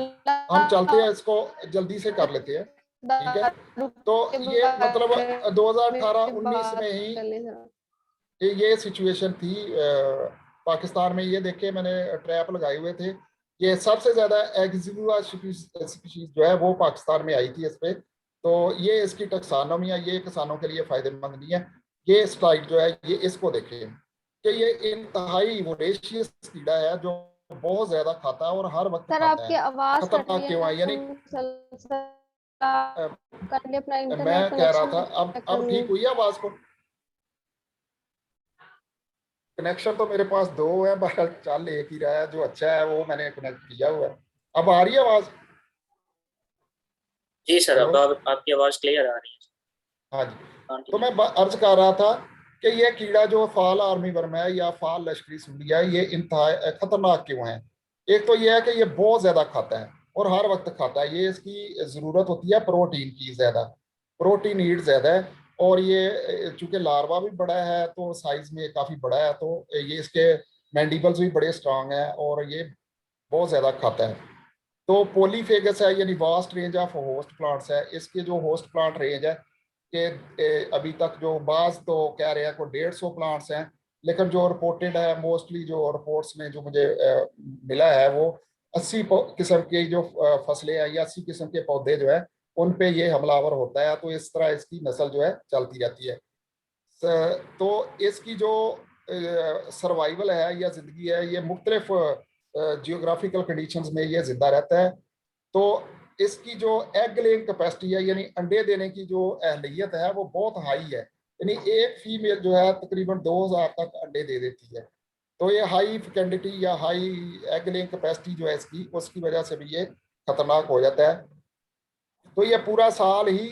हम चलते हैं, इसको जल्दी से कर लेते हैं, ठीक है। दारू तो के ये मतलब बारे 2018-19 में बात ही कर लें जरा। ये सिचुएशन थी पाकिस्तान में। ये देखे मैंने ट्रैप लगाए हुए थे। ये सबसे ज्यादा एग्जिबुआ स्पीशीज जो है वो पाकिस्तान में आई थी इस पे। तो ये इसकी टैक्सोनॉमी है, ये किसानों के लिए फायदेमंद नहीं है। ये स्लाइड जो है ये इसको देखें कि ये इंतहाई वोरेशियस कीड़ा है जो बहुत ज्यादा खाता है और हर वक्त सर खाता आपकी है। आवाज कट रही खतरनाक क्यों है, है, यानी कर ले अपना मैं इंटरनेट कह रहा कनेक्शन था चेक अब करनी ठीक है। हुई है आवाज को। कनेक्शन तो मेरे पास दो है, बहरहाल चल एक ही रहा है, जो अच्छा है वो मैंने कनेक्ट किया हुआ है। अब आ रही है आवाज? जी सर, हेलो, अब आपकी आवाज क्लियर आ रही है। हाँ जी। तो कंटिन्यू। मैं अर्ज कर रहा था कि ये कीड़ा जो फाल आर्मी वर्म है या फाल लश्करी सूंडी है, ये इंतहा खतरनाक क्यों है। एक तो ये है कि ये बहुत ज्यादा खाता है और हर वक्त खाता है। ये इसकी जरूरत होती है प्रोटीन की, ज्यादा प्रोटीन नीड ज्यादा है। और ये चूंकि लार्वा भी बड़ा है तो साइज में काफी बड़ा है, तो ये इसके मैंडिबल्स भी बड़े स्ट्रांग है और ये बहुत ज्यादा खाता है। तो पोलीफेगस है, यानी vast range of host plants है। इसके जो होस्ट प्लांट रेंज है कि अभी तक जो बाज तो कह रहे हैं को 150 प्लांट्स हैं, लेकिन जो रिपोर्टेड है मोस्टली जो रिपोर्ट्स में जो मुझे मिला है वो 80 किस्म की जो फसलें हैं या 80 किस्म के पौधे जो है उन पे ये हमलावर होता है। तो इस तरह इसकी नस्ल जो है चलती रहती है। तो इसकी जो सर्वाइवल है या जिंदगी है, ये मुख्तलिफ जियोग्राफिकल कंडीशंस में ये जिंदा रहता है। तो इसकी जो एग लेइंग कैपेसिटी है, यानी अंडे देने की जो अहलियत है वो बहुत हाई है। यानी एक फीमेल जो है तकरीबन 2000 तक अंडे दे देती है। तो ये हाई फेकेंडिटी या हाई एग लेइंग कैपेसिटी जो है इसकी, उसकी वजह से भी ये खतरनाक हो जाता है। तो ये पूरा साल ही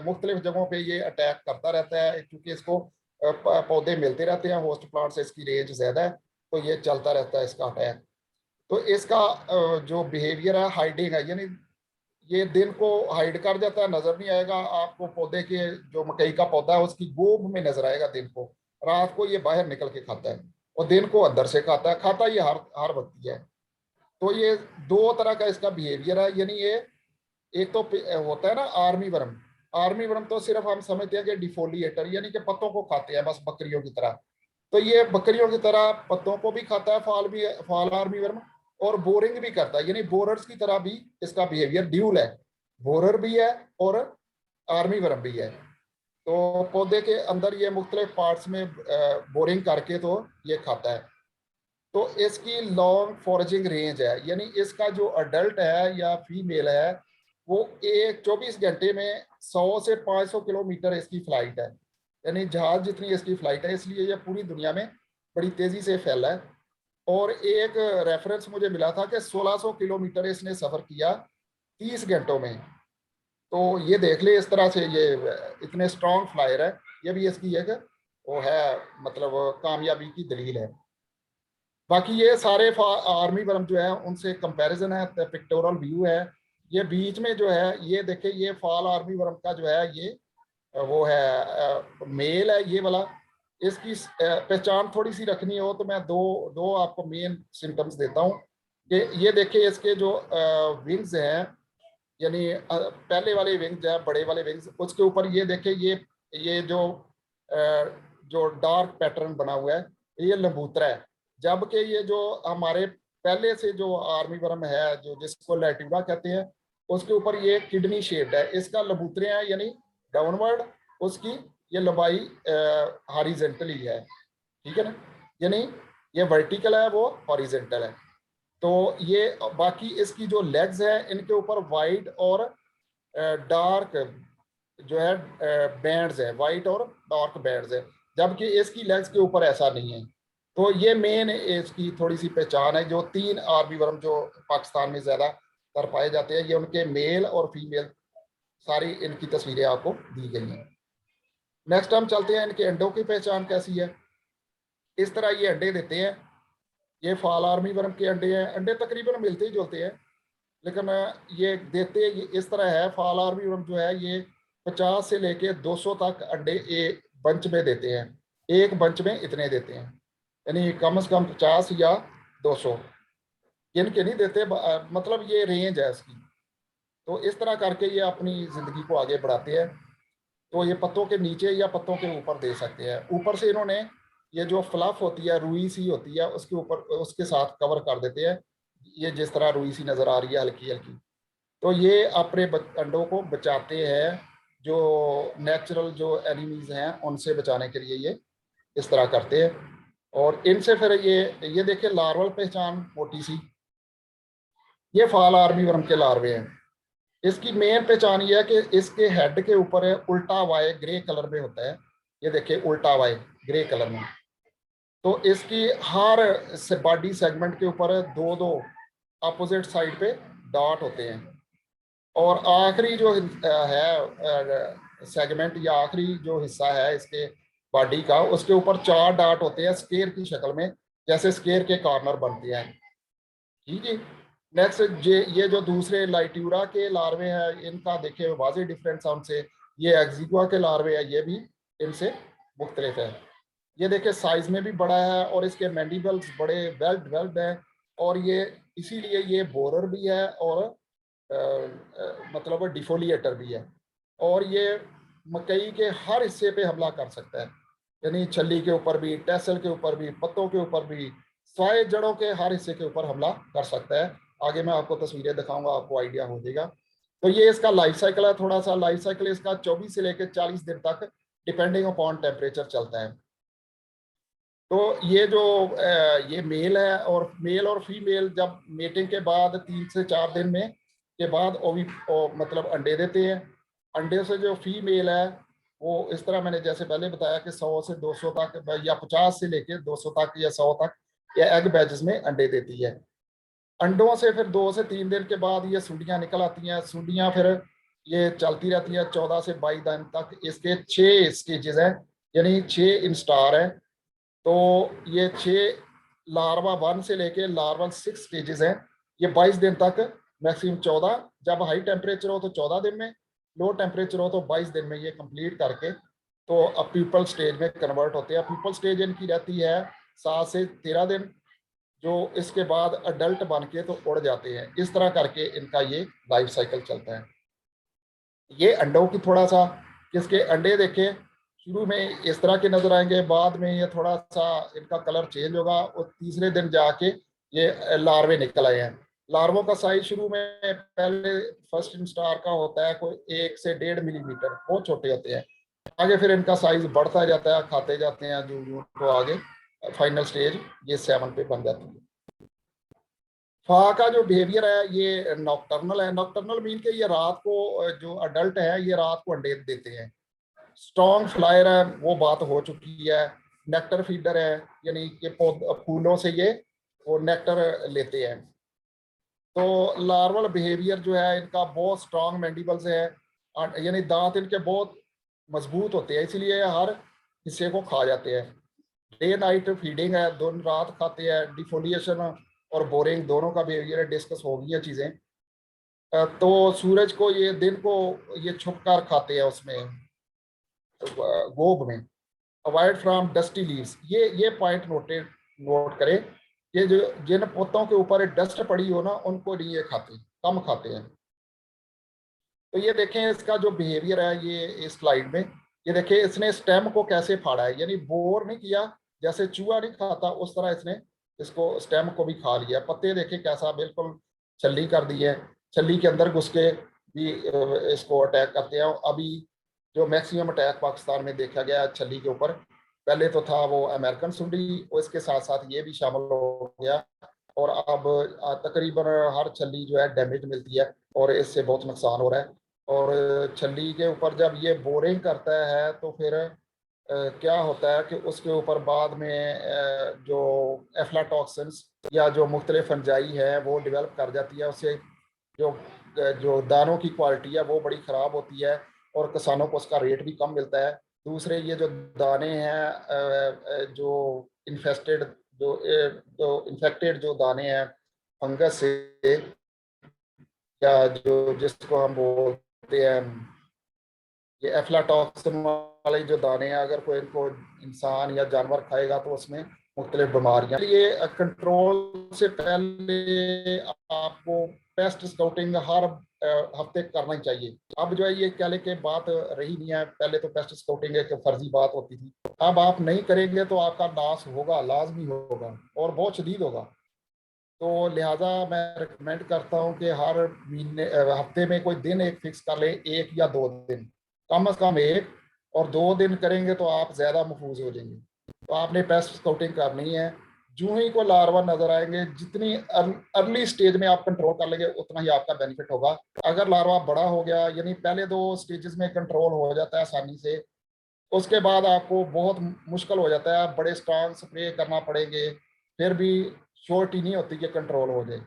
मुख्तलिफ जगहों पे ये अटैक करता रहता है, क्योंकि इसको पौधे मिलते रहते हैं, होस्ट प्लांट से इसकी रेंज ज़्यादा है, तो ये चलता रहता है इसका अटैक। तो इसका जो बिहेवियर है हाइडिंग है, यानी ये दिन को हाइड कर जाता है, नजर नहीं आएगा आपको। पौधे के जो मकई का पौधा है उसकी गोब में नजर आएगा दिन को, रात को ये बाहर निकल के खाता है और दिन को अंदर से खाता ये हर वक्त है। तो ये दो तरह का इसका बिहेवियर है। यानी ये एक तो होता है ना आर्मी वर्म। आर्मी वर्म तो सिर्फ हम समझते हैं कि डिफोलिएटर, यानी कि पत्तों को खाते हैं बस बकरियों की तरह। तो ये बकरियों की तरह पत्तों को भी खाता है फाल आर्मी वर्म, और बोरिंग भी करता है, यानी बोरर्स की तरह भी इसका बिहेवियर ड्यूल है। बोरर भी है और आर्मी वर्म भी है। तो पौधे के अंदर ये मुख्तलिफ पार्ट्स में बोरिंग करके तो ये खाता है। तो इसकी लॉन्ग फॉरेजिंग रेंज है, यानी इसका जो अडल्ट है या फीमेल है वो एक 24 घंटे में 100 से 500 किलोमीटर इसकी फ्लाइट है, यानी जहाज जितनी इसकी फ्लाइट है। इसलिए ये पूरी दुनिया में बड़ी तेजी से फैला है। और एक रेफरेंस मुझे मिला था कि 1600 किलोमीटर इसने सफर किया 30 घंटों में। तो ये देख ले इस तरह से ये इतने स्ट्रॉन्ग फ्लायर है। ये भी इसकी एक वो है, मतलब कामयाबी की दलील है। बाकी ये सारे आर्मी वर्म जो है उनसे कंपैरिजन है, पिक्टोरल व्यू है। ये बीच में जो है ये देखे, ये फॉल आर्मी वर्म का जो है ये वो है मेल है ये वाला। इसकी पहचान थोड़ी सी रखनी हो तो मैं दो दो आपको मेन सिम्टम्स देता हूँ कि ये देखिए इसके जो विंग्स हैं, यानी पहले वाले विंग्स है, बड़े वाले विंग्स, उसके ऊपर ये देखे ये जो डार्क पैटर्न बना हुआ है ये लंबूतरा है, जबकि ये जो हमारे पहले से जो आर्मी वर्म है जो जिसको लैटिवा कहते हैं उसके ऊपर ये किडनी शेप्ड है, इसका लंबूतरे हैं यानी डाउनवर्ड, उसकी ये लंबाई हॉरिजॉन्टली है, ठीक है ना, यानी ये वर्टिकल है वो हॉरिजॉन्टल है। तो ये बाकी इसकी जो लेग्स है इनके ऊपर वाइट और डार्क जो है बैंड्स है, वाइट और डार्क बैंड्स है, जबकि इसकी लेग्स के ऊपर ऐसा नहीं है। तो ये मेन इसकी थोड़ी सी पहचान है। जो 3 आर्मी वर्म जो पाकिस्तान में ज्यादा कर पाए जाते हैं, ये उनके मेल और फीमेल सारी इनकी तस्वीरें आपको दी गई हैं। नेक्स्ट हम चलते हैं इनके अंडों की पहचान कैसी है। इस तरह ये अंडे देते हैं, ये फाल आर्मी वर्म के अंडे हैं, अंडे तकरीबन मिलते ही जुलते हैं, लेकिन ये देते इस तरह है। फाल आर्मी वर्म जो है ये 50 से लेके 200 तक अंडे एक बंच में देते हैं, एक बंच में इतने देते हैं, यानी कम से कम 50 या 200 इनके नहीं देते, मतलब ये रेंज है इसकी। तो इस तरह करके ये अपनी ज़िंदगी को आगे बढ़ाते हैं। तो ये पत्तों के नीचे या पत्तों के ऊपर दे सकते हैं। ऊपर से इन्होंने ये जो फ्लफ होती है, रुई सी होती है, उसके ऊपर उसके साथ कवर कर देते हैं, ये जिस तरह रुई सी नज़र आ रही है हल्की हल्की। तो ये अपने अंडों को बचाते हैं, जो नेचुरल जो एनिमीज हैं उनसे बचाने के लिए ये इस तरह करते हैं। और इनसे फिर ये देखिए लार्वल पहचान मोटी सी, ये फाल आर्मी वर्म के लार्वे हैं। इसकी मेन पहचान ये है कि इसके हेड के ऊपर उल्टा वाई ग्रे कलर में होता है, ये देखिए उल्टा वाई ग्रे कलर में। तो इसकी हर बॉडी सेगमेंट के ऊपर 2-2 अपोजिट साइड पे डॉट होते हैं, और आखिरी जो है सेगमेंट या आखिरी जो हिस्सा है इसके बॉडी का, उसके ऊपर 4 डॉट होते हैं स्केयर की शक्ल में, जैसे स्केयर के कॉर्नर बनते हैं। ठीक है। नेक्स्ट ये जो दूसरे लाइट्यूरा के लार्वे हैं इनका देखिए वाज़ेह डिफरेंस है उनसे। ये एक्जिगुआ के लार्वे है, ये भी इनसे मुख्तलिफ है। ये देखिए साइज में भी बड़ा है और इसके मैंडिबल्स बड़े वेल डेवलप्ड हैं, और ये इसीलिए ये बोरर भी है और मतलब डिफोलिएटर भी है, और ये मकई के हर हिस्से पे हमला कर सकता है, यानी छली के ऊपर भी, टैसल के ऊपर भी, पत्तों के ऊपर भी, सारे जड़ों के हर हिस्से के ऊपर हमला कर सकता है। आगे मैं आपको तस्वीरें दिखाऊंगा, आपको आइडिया हो जाएगा। तो ये इसका लाइफ साइकिल है, थोड़ा सा लाइफ साइकिल इसका 24 से लेकर 40 दिन तक डिपेंडिंग अपॉन टेम्परेचर चलता है। तो ये जो ये मेल है, और मेल और फीमेल जब मीटिंग के बाद 3 से 4 दिन में के बाद मतलब अंडे देते हैं। अंडे से जो फीमेल है वो इस तरह मैंने जैसे पहले बताया कि 100 से 200 तक या 50 से लेकर 200 तक या 100 तक या एग बैचेस में अंडे देती है। अंडों से फिर 2 से 3 दिन के बाद ये सुंडियां निकल आती हैं। सुंडियां फिर ये चलती रहती है 14 से 22 दिन तक। इसके 6 स्टेजेस हैं, यानी 6 इंस्टार है। तो ये 6 लार्वा 1 से लेके लार्वा 6 स्टेजेस हैं। ये 22 दिन तक, मैक्सिमम 14, जब हाई टेम्परेचर हो तो 14 दिन में, लो टेम्परेचर हो तो 22 दिन में ये कंप्लीट करके तो अब प्यूपल स्टेज में कन्वर्ट होते हैं। प्यूपल स्टेज इनकी रहती है 7 से 13 दिन, जो इसके बाद अडल्ट बन के तो उड़ जाते हैं। इस तरह करके इनका ये लाइफ साइकिल चलता है। ये अंडों की थोड़ा सा, किसके अंडे देखे शुरू में इस तरह के नजर आएंगे, बाद में ये थोड़ा सा इनका कलर चेंज होगा, और तीसरे दिन जाके ये लार्वे निकल आए हैं। लार्वों का साइज शुरू में पहले फर्स्ट इंस्टार का होता है कोई 1 से 1.5 मिलीमीटर, बहुत छोटे होते हैं। आगे फिर इनका साइज बढ़ता जाता है, खाते जाते हैं जो तो आगे फाइनल स्टेज ये 7 पे बन जाती है। फा का जो बिहेवियर है ये नॉकटर्नल है। नॉकटर्नल मीन के ये रात को, जो अडल्ट है ये रात को अंडे देते हैं। स्ट्रॉन्ग फ्लायर है, वो बात हो चुकी है। नेक्टर फीडर है, यानी कि फूलों से ये वो नेक्टर लेते हैं। तो लार्वल बिहेवियर जो है इनका बहुत स्ट्रॉन्ग मैंडिबल्स है, यानी दांत इनके बहुत मजबूत होते हैं, इसीलिए हर हिस्से को खा जाते हैं। डे नाइट फीडिंग है, दिन रात खाते हैं। डिफोलिएशन और बोरिंग दोनों का बिहेवियर डिस्कस हो गई है चीज़ें। तो सूरज को ये दिन को ये छुप कर खाते हैं उसमें गोब में। अवॉइड फ्रॉम डस्टी लीव्स, ये पॉइंट नोट करें, ये जो जिन पत्तों के ऊपर डस्ट पड़ी हो ना उनको नहीं ये खाते, कम खाते हैं। तो ये देखें इसका जो बिहेवियर है ये इस स्लाइड में, ये देखिए इसने स्टेम को कैसे फाड़ा है, यानी बोर नहीं किया, जैसे चूहा नहीं खाता उस तरह इसने इसको स्टेम को भी खा लिया। पत्ते देखे कैसा बिल्कुल छल्ली कर दी है, छल्ली के अंदर घुस के भी इसको अटैक करते हैं। अभी जो मैक्सिमम अटैक पाकिस्तान में देखा गया छल्ली के ऊपर, पहले तो था वो अमेरिकन सुंडी, उसके साथ साथ ये भी शामिल हो गया, और अब तकरीबन हर छल्ली जो है डैमेज मिलती है और इससे बहुत नुकसान हो रहा है। और छल्ली के ऊपर जब ये बोरिंग करता है तो फिर क्या होता है कि उसके ऊपर बाद में जो एफ्लाटॉक्सिन्स या जो मुख्तलिफ फंजाई है वो डेवलप कर जाती है, उससे जो जो दानों की क्वालिटी है वो बड़ी ख़राब होती है और किसानों को उसका रेट भी कम मिलता है। दूसरे ये जो दाने हैं जो इन्फेस्टेड जो इन्फेक्टेड जो दाने हैं फंगस से, या जो जिसको हम बोलते हैं ये एफ्लाटॉक्सिन वाले जो दाने हैं, अगर कोई इनको इंसान या जानवर खाएगा तो उसमें मुख्तलिफ बीमारियां। ये कंट्रोल से पहले आपको पेस्ट स्काउटिंग हर हफ्ते करना ही चाहिए। अब जो है ये कह ले के बात रही नहीं है, पहले तो पेस्ट स्काउटिंग एक फर्जी बात होती थी, अब आप नहीं करेंगे तो आपका लॉस होगा, लाजमी होगा और बहुत शदीद होगा। तो लिहाजा मैं रिकमेंड करता हूँ कि हर महीने हफ्ते में कोई दिन एक फिक्स कर ले, 1 या 2 दिन, कम से कम 1 और 2 दिन करेंगे तो आप ज़्यादा महफूज हो जाएंगे। तो आपने पेस्ट स्काउटिंग करनी है, जो ही को लार्वा नजर आएंगे, जितनी अर्ली स्टेज में आप कंट्रोल कर लेंगे उतना ही आपका बेनिफिट होगा। अगर लार्वा बड़ा हो गया, यानी पहले 2 स्टेजेस में कंट्रोल हो जाता है आसानी से, उसके बाद आपको बहुत मुश्किल हो जाता है, बड़े स्ट्रॉन्ग स्प्रे करना पड़ेंगे, फिर भी श्योरिटी नहीं होती कि कंट्रोल हो जाए।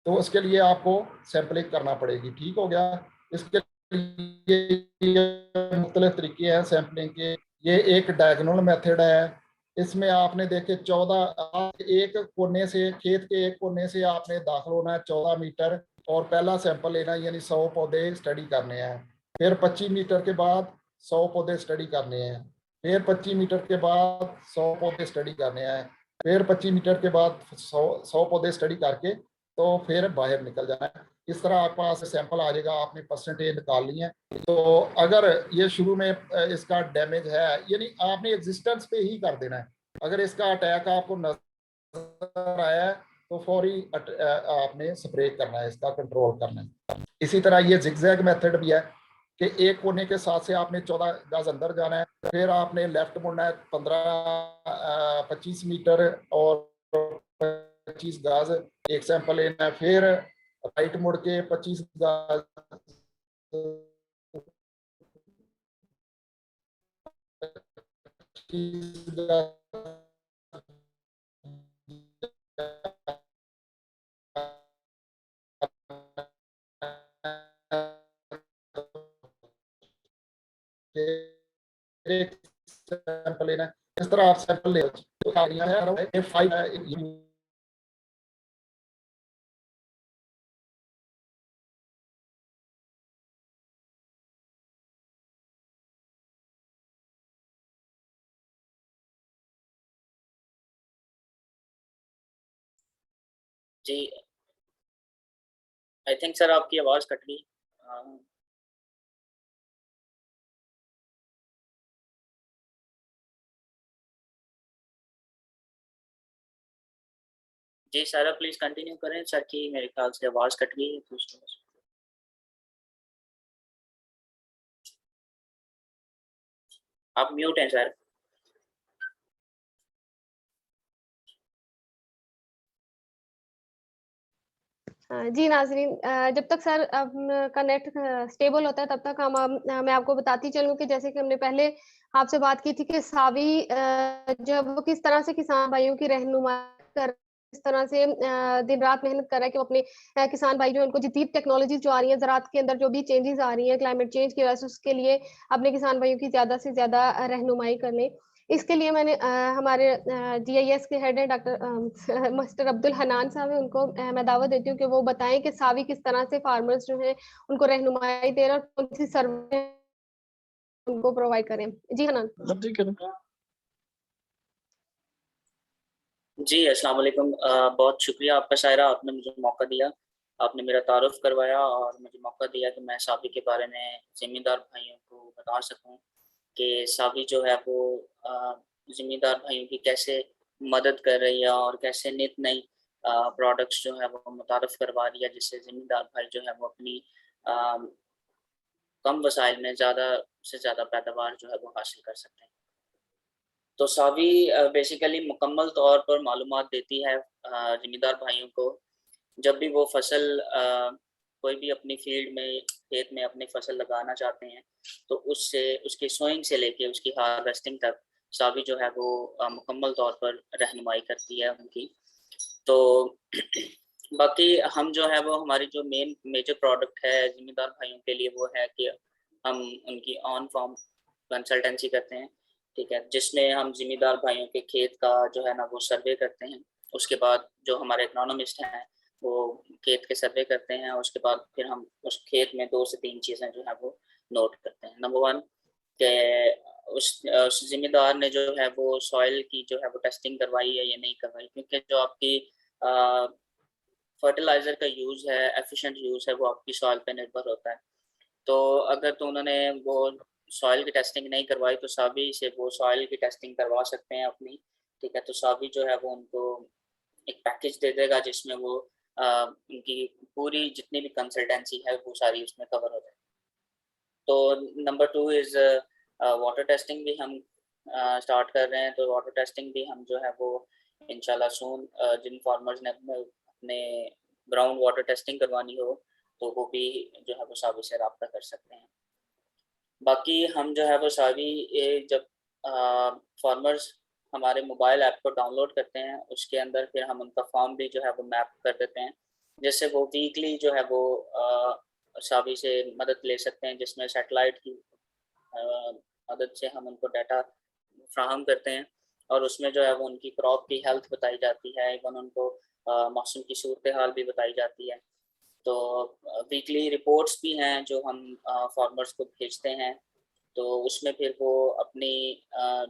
तो उसके लिए आपको सैंपलिंग करना पड़ेगी। ठीक हो गया। इसके लिए मुख्तलिफ तरीके हैं सैंपलिंग के। ये एक डायगोनल मेथड है, इसमें आपने देखे 14 एक कोने से, खेत के एक कोने से आपने दाखिल होना है 14 मीटर और पहला सैंपल लेना है, यानी 100 पौधे स्टडी करने हैं। फिर 25 मीटर के बाद 100 पौधे स्टडी करने हैं, फिर 25 मीटर के बाद 100 पौधे स्टडी करने हैं, फिर 25 मीटर के बाद 100 पौधे स्टडी करके तो फिर बाहर निकल जाना है। इस तरह आपके पास सैंपल आ जाएगा, आपने परसेंटेज निकाल ली है। तो अगर ये शुरू में इसका डैमेज है, यानी आपने एग्जिस्टेंस पे ही कर देना है। अगर इसका अटैक आपको नजर आया है तो फौरी आपने स्प्रे करना है, इसका कंट्रोल करना है। इसी तरह ये जिगजैग मेथड भी है कि एक कोने के साथ से आपने 14 गज अंदर जाना है, फिर आपने लेफ्ट मुड़ना है 25 मीटर और 25 गज एक सैंपल लेना है, फिर राइट मुड़ के 25 गज सैंपल लेना है। इस तरह आप सैंपल ले जी। आई थिंक सर आपकी आवाज़ कट गई। जी सर, प्लीज कंटिन्यू करें सर की मेरे ख्याल से आवाज़ कट गई है। आप म्यूट हैं सर। जी नाजरीन, जब तक सर का नेट स्टेबल होता है तब तक मैं आपको बताती चलूं कि जैसे कि हमने पहले आपसे बात की थी कि सावी जो है वो किस तरह से किसान भाइयों की रहनुमाई कर, इस तरह से दिन रात मेहनत कर रहा है कि वो अपने किसान भाई जो उनको जदीद टेक्नोलॉजी जो आ रही है, ज़राअत के अंदर जो भी चेंजेस आ रही हैं क्लाइमेट चेंज की वजह से, उसके लिए अपने किसान भाइयों की ज़्यादा से ज़्यादा रहनुमाई कर लें। इसके लिए मैंने हमारे GIS के हेड है डॉक्टर मास्टर अब्दुल हनान साहब है, उनको मैं दावत देती हूँ कि वो बताएं कि सावी किस तरह से फार्मर्स जो है उनको रहनुमाई दे रहे और कौन सी सर्विस उनको प्रोवाइड करें। जी हनान। जी अस्सलाम वालेकुम। बहुत शुक्रिया आपका शायरा, आपने मुझे मौका दिया। आपने मेरा तारुफ करवाया और मुझे मौका दिया कि मैं साबी के बारे में ज़िम्मेदार भाइयों को बता सकूं कि साबी जो है वो ज़िम्मेदार भाइयों की कैसे मदद कर रही है और कैसे नित नई प्रोडक्ट्स जो है वो मुतारफ़ करवा रही है, जिससे ज़िम्मेदार भाई जो है वो अपनी अ, कम वसाइल में ज़्यादा से ज़्यादा पैदावार जो है वो हासिल कर सकते हैं। तो सावी बेसिकली मुकम्मल तौर पर मालूमात देती है ज़िम्मेदार भाइयों को जब भी वो फसल कोई भी अपनी फील्ड में खेत में अपनी फसल लगाना चाहते हैं, तो उससे उसकी सोइंग से लेके उसकी हार्वेस्टिंग तक सावी जो है वो मुकम्मल तौर पर रहनुमाई करती है उनकी। तो बाकी हम जो है वो हमारी जो मेजर प्रोडक्ट है ज़िम्मेदार भाइयों के लिए वो है कि हम उनकी ऑन फार्म कंसल्टेंसी करते हैं, ठीक है? जिसमें हम ज़िम्मेदार भाइयों के खेत का जो है ना वो सर्वे करते हैं। उसके बाद जो हमारे इकोनॉमिस्ट हैं वो खेत के सर्वे करते हैं, उसके बाद फिर हम उस खेत में 2 से 3 चीज़ें जो है वो नोट करते हैं। नंबर 1 कि उस ज़िम्मेदार ने जो है वो सॉइल की जो है वो टेस्टिंग करवाई है या नहीं करवाई, क्योंकि जो आपकी फर्टिलाइज़र का यूज़ है, एफिशिएंट यूज़ है, वो आपकी सॉइल पे निर्भर होता है। तो अगर तो उन्होंने वो सॉइल की टेस्टिंग नहीं करवाई तो साबी से वो सॉइल की टेस्टिंग करवा सकते हैं अपनी, ठीक है? तो साबी जो है वो उनको एक पैकेज दे देगा जिसमें वो उनकी पूरी जितनी भी कंसल्टेंसी है वो सारी उसमें कवर हो जाए। तो नंबर 2 इज़ वाटर टेस्टिंग भी हम स्टार्ट कर रहे हैं, तो वाटर टेस्टिंग भी हम जो है वो इंशाल्लाह सून जिन फार्मर्स ने अपने ग्राउंड वाटर टेस्टिंग करवानी हो, तो वो भी जो है वो साबी से राब्ता कर सकते हैं। बाकी हम जो है वो सारी जब फार्मर्स हमारे मोबाइल ऐप को डाउनलोड करते हैं, उसके अंदर फिर हम उनका फॉर्म भी जो है वो मैप कर देते हैं, जिससे वो वीकली जो है वो साबी से मदद ले सकते हैं, जिसमें सैटेलाइट की मदद से हम उनको डाटा फ्राहम करते हैं और उसमें जो है वो उनकी क्रॉप की हेल्थ बताई जाती है, इवन उनको मौसम की सूरत हाल भी बताई जाती है। तो वीकली रिपोर्ट्स भी हैं जो हम फार्मर्स को भेजते हैं, तो उसमें फिर वो अपनी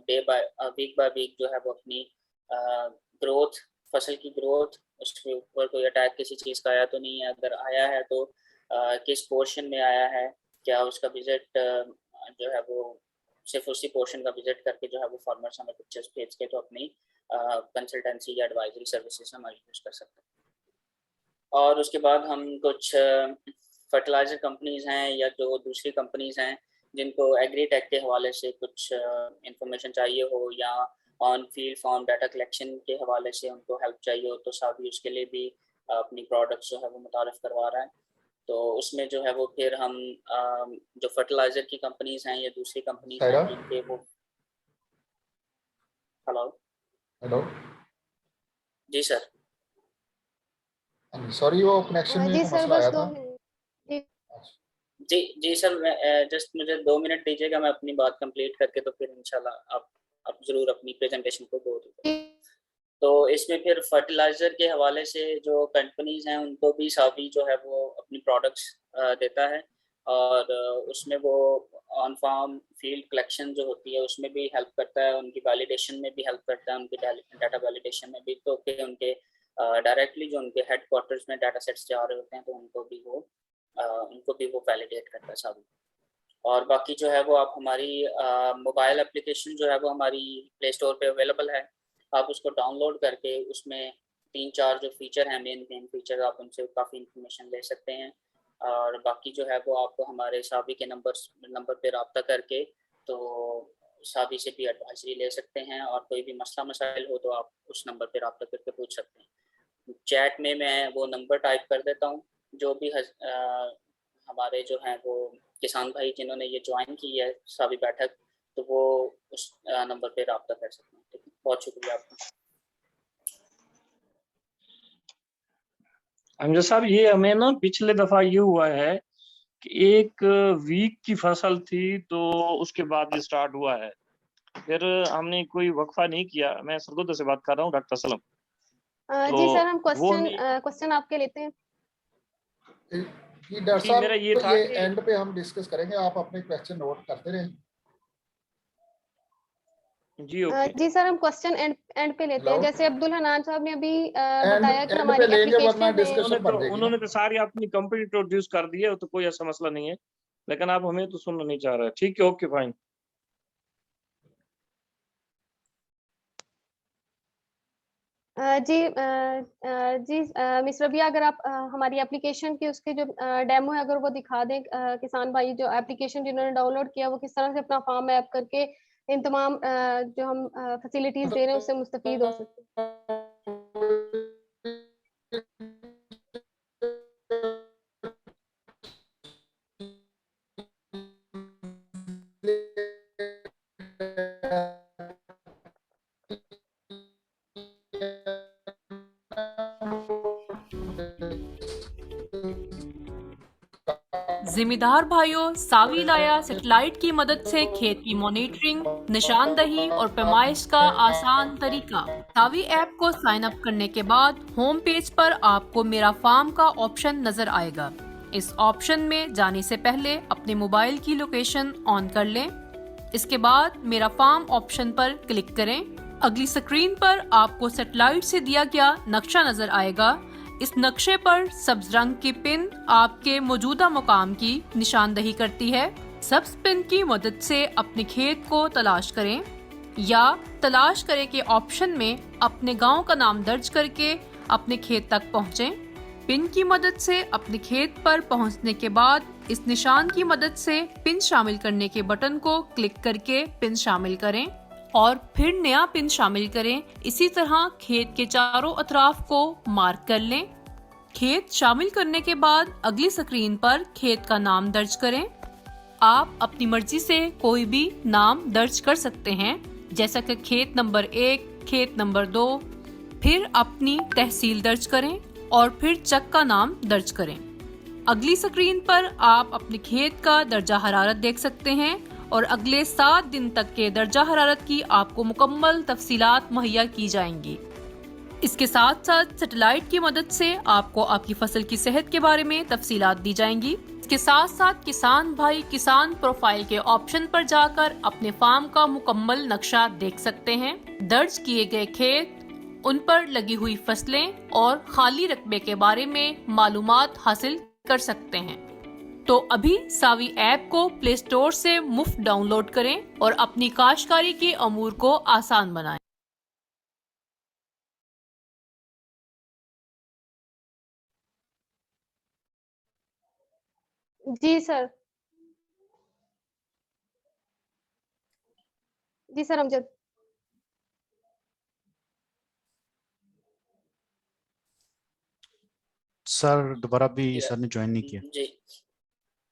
day by week by week जो है वो अपनी ग्रोथ, फसल की ग्रोथ, उसके ऊपर कोई अटैक किसी चीज़ का आया तो नहीं है, अगर आया है तो किस पोर्शन में आया है, क्या उसका विजिट जो है वो सिर्फ उसी पोर्शन का विजिट करके जो है वो फार्मर्स हमें पिक्चर्स भेज के तो अपनी कंसल्टेंसी या एडवाइजरी सर्विसेज हमारी यूज़ कर सकते हैं। और उसके बाद हम कुछ फर्टिलाइज़र कंपनीज़ हैं या जो दूसरी कंपनीज़ हैं जिनको एग्रीटेक के हवाले से कुछ इंफॉर्मेशन चाहिए हो या on field farm data collection के हवाले से उनको हेल्प चाहिए हो, तो साबी उसके लिए भी अपनी प्रोडक्ट्स जो है वो मुतारफ़ करवा रहा है। तो उसमें जो है वो फिर हम जो फर्टिलाइज़र की कंपनीज़ हैं या दूसरी कंपनीज़ हैं सायरा, जिनके वो हेलो हेलो। जी सर। सॉरी, वो कनेक्शन में जी कोई सर, मसला बस आया 2 था। मिनट। जी। जी जी सर, मैं जस्ट मुझे 2 मिनट दीजिएगा, मैं अपनी बात कंप्लीट करके तो फिर इंशाल्लाह आप ज़रूर अपनी प्रेजेंटेशन को गो दीजिए। तो इसमें फिर फर्टिलाइज़र के हवाले से जो कंपनीज़ हैं उनको भी साबी जो है वो अपनी प्रोडक्ट्स देता है और उसमें वो ऑन फार्म फील्ड कलेक्शन जो होती है उसमें भी हेल्प करता है, उनकी वैलिडेशन में भी हेल्प करता है, उनकी डाटा वैलिडेशन में भी, तो कि उनके डायरेक्टली जो उनके हेडक्वार्टर्स में डाटा सेट्स जा रहे होते हैं तो उनको भी वो वैलिडेट करता है साबी। और बाकी जो है वो आप हमारी मोबाइल एप्लीकेशन जो है वो हमारी प्ले स्टोर पे अवेलेबल है, आप उसको डाउनलोड करके उसमें 3-4 जो फ़ीचर हैं, मेन फ़ीचर, आप उनसे काफ़ी इन्फॉर्मेशन ले सकते हैं। और बाकी जो है वो आपको हमारे साबी के नंबर पे रब्ता करके तो साबी से भी एडवाइजरी ले सकते हैं और कोई भी मसला मसाइल हो तो आप उस नंबर पे रब्ता करके पूछ सकते हैं। चैट में मैं वो नंबर टाइप कर देता हूँ, जो भी हमारे जो हैं वो किसान भाई जिन्होंने ये ज्वाइन की है साबी बैठक, तो वो उस नंबर पे रब्ता कर सकते हैं। ठीक है, बहुत शुक्रिया आपका। हमजा साहब, ये हमें ना पिछले दफा ये हुआ है कि एक वीक की फसल थी तो उसके बाद ये स्टार्ट हुआ है, फिर हमने कोई वक्फा नहीं किया। मैं सरगोदा से बात कर रहा हूँ, डॉक्टर सलम। जी सर, हम वो हमें क्वेश्चन आपके लेते हैं। जी डॉक्टर जी, मेरा ये साहब, था ये कि एंड पे हम डिस्कस करेंगे, आप अपने क्वेश्चन नोट करते रहें। जी ओके। जी सर, हम क्वेश्चन एंड पे लेते हैं। हेलो। जैसे अब्दुल हनान साहब ने अभी एंड बताया कि एंड हमारी पे लेंगे वरना एप्लीकेशन में डिस्कशन बढ़ जाएगी उन्होंने ना। तो सारी अपनी कंपनी इंट्रोड्यूस कर दी है, तो कोई ऐसा मसला नहीं है, लेकिन आप हमें तो सुनना नहीं चाह रहे। ठीक है, ओके फाइन। जी जी मिस रबिया, अगर आप हमारी एप्लीकेशन की उसके जो डेमो है अगर वो दिखा दें, किसान भाई जो एप्लीकेशन जिन्होंने डाउनलोड किया वो किस तरह से अपना फार्म ऐप करके इन तमाम जो हम फैसिलिटीज दे रहे हैं उससे मुस्तफीद हो सकते हैं। जिम्मेदार भाइयों, सावी लाया सैटेलाइट की मदद से खेत की मॉनिटरिंग, निशानदही और पैमाइश का आसान तरीका। सावी ऐप को साइन अप करने के बाद होम पेज पर आपको मेरा फार्म का ऑप्शन नजर आएगा। इस ऑप्शन में जाने से पहले अपने मोबाइल की लोकेशन ऑन कर लें। इसके बाद मेरा फार्म ऑप्शन पर क्लिक करें। अगली स्क्रीन पर आपको सैटेलाइट से दिया गया नक्शा नजर आएगा। इस नक्शे पर सब्ज रंग की पिन आपके मौजूदा मुकाम की निशानदही करती है। सब्ज पिन की मदद से अपने खेत को तलाश करें या तलाश करें के ऑप्शन में अपने गांव का नाम दर्ज करके अपने खेत तक पहुंचें। पिन की मदद से अपने खेत पर पहुंचने के बाद इस निशान की मदद से पिन शामिल करने के बटन को क्लिक करके पिन शामिल करें और फिर नया पिन शामिल करें। इसी तरह खेत के चारों अतराफ को मार्क कर लें। खेत शामिल करने के बाद अगली स्क्रीन पर खेत का नाम दर्ज करें। आप अपनी मर्जी से कोई भी नाम दर्ज कर सकते हैं, जैसा कि खेत नंबर 1, खेत नंबर 2। फिर अपनी तहसील दर्ज करें और फिर चक का नाम दर्ज करें। अगली स्क्रीन पर आप अपने खेत का दर्जा हरारत देख सकते हैं और अगले 7 दिन तक के दर्जा हरारत की आपको मुकम्मल तफसीलात मुहैया की जाएंगी। इसके साथ साथ सैटेलाइट की मदद से आपको आपकी फसल की सेहत के बारे में तफसीलात दी जाएंगी। इसके साथ साथ किसान भाई किसान प्रोफाइल के ऑप्शन पर जाकर अपने फार्म का मुकम्मल नक्शा देख सकते हैं। दर्ज किए गए खेत, उन पर लगी हुई फसलें और खाली रकबे के बारे में मालूमात हासिल कर सकते हैं। तो अभी सावी ऐप को प्ले स्टोर से मुफ्त डाउनलोड करें और अपनी काश्तकारी के अमूर को आसान बनाएं। जी सर। जी सर अमजद। सर दोबारा भी सर ने ज्वाइन नहीं किया। जी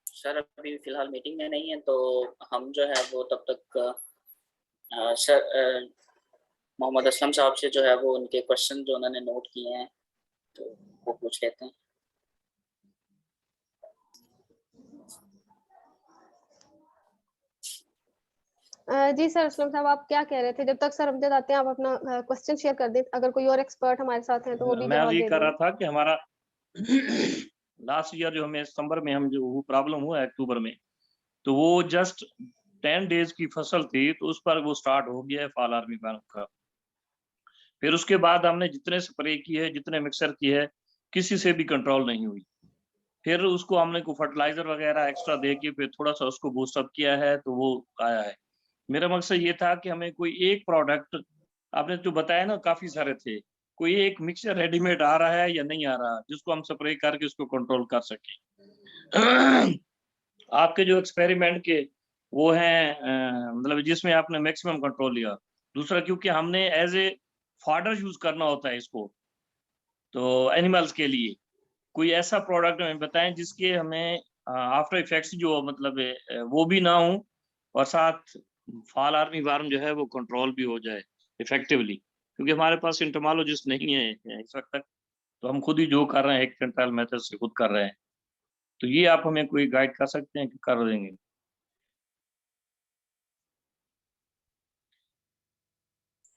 सर, अभी फिलहाल मीटिंग में नहीं है, तो हम जो है वो तब तक सर मोहम्मद असलम साहब से जो है वो उनके क्वेश्चन जो उन्होंने नोट किए हैं तो वो पूछ लेते हैं। जी सर, असलम साहब आप क्या कह रहे थे? जब तक सर अमजद आते हैं आप अपना क्वेश्चन शेयर कर दें। अगर कोई और एक्सपर्ट हमारे साथ हैं तो वो भी मैं जवाब ये दे कर रहा दें। था कि हमारा लास्ट ईयर जो हमें सितंबर में हम जो प्रॉब्लम हुआ अक्टूबर में, तो वो जस्ट 10 डेज की फसल थी, तो उस पर वो स्टार्ट हो गया है फॉल आर्मी वार्म का। फिर उसके बाद हमने जितने स्प्रे किए, जितने मिक्सर किए है, किसी से भी कंट्रोल नहीं हुई। फिर उसको हमने को फर्टिलाइजर वगैरह एक्स्ट्रा दे के फिर थोड़ा सा उसको बूस्टअप किया है, तो वो आया है। मेरा मकसद ये था कि हमें कोई एक प्रोडक्ट, आपने जो बताया ना काफी सारे थे, कोई एक मिक्सचर रेडीमेड आ रहा है या नहीं आ रहा, जिसको हम स्प्रे करके उसको कंट्रोल कर सके। आपके जो एक्सपेरिमेंट के वो हैं मतलब जिसमें आपने मैक्सिमम कंट्रोल लिया। दूसरा क्योंकि हमने एज ए फॉडर यूज करना होता है इसको, तो एनिमल्स के लिए कोई ऐसा प्रोडक्ट हमें बताएं जिसके हमें आफ्टर इफेक्ट्स जो मतलब वो भी ना हो और साथ फॉल आर्मी वार्म जो है वो कंट्रोल भी हो जाए इफेक्टिवली, क्योंकि हमारे पास इंटरमोलॉजिस्ट नहीं है इस वक्त तक, तो हम खुद ही जो कर रहे हैं एक कंट्रोल मेथड से खुद कर रहे हैं। तो ये आप हमें कोई गाइड कर सकते हैं कि कर देंगे?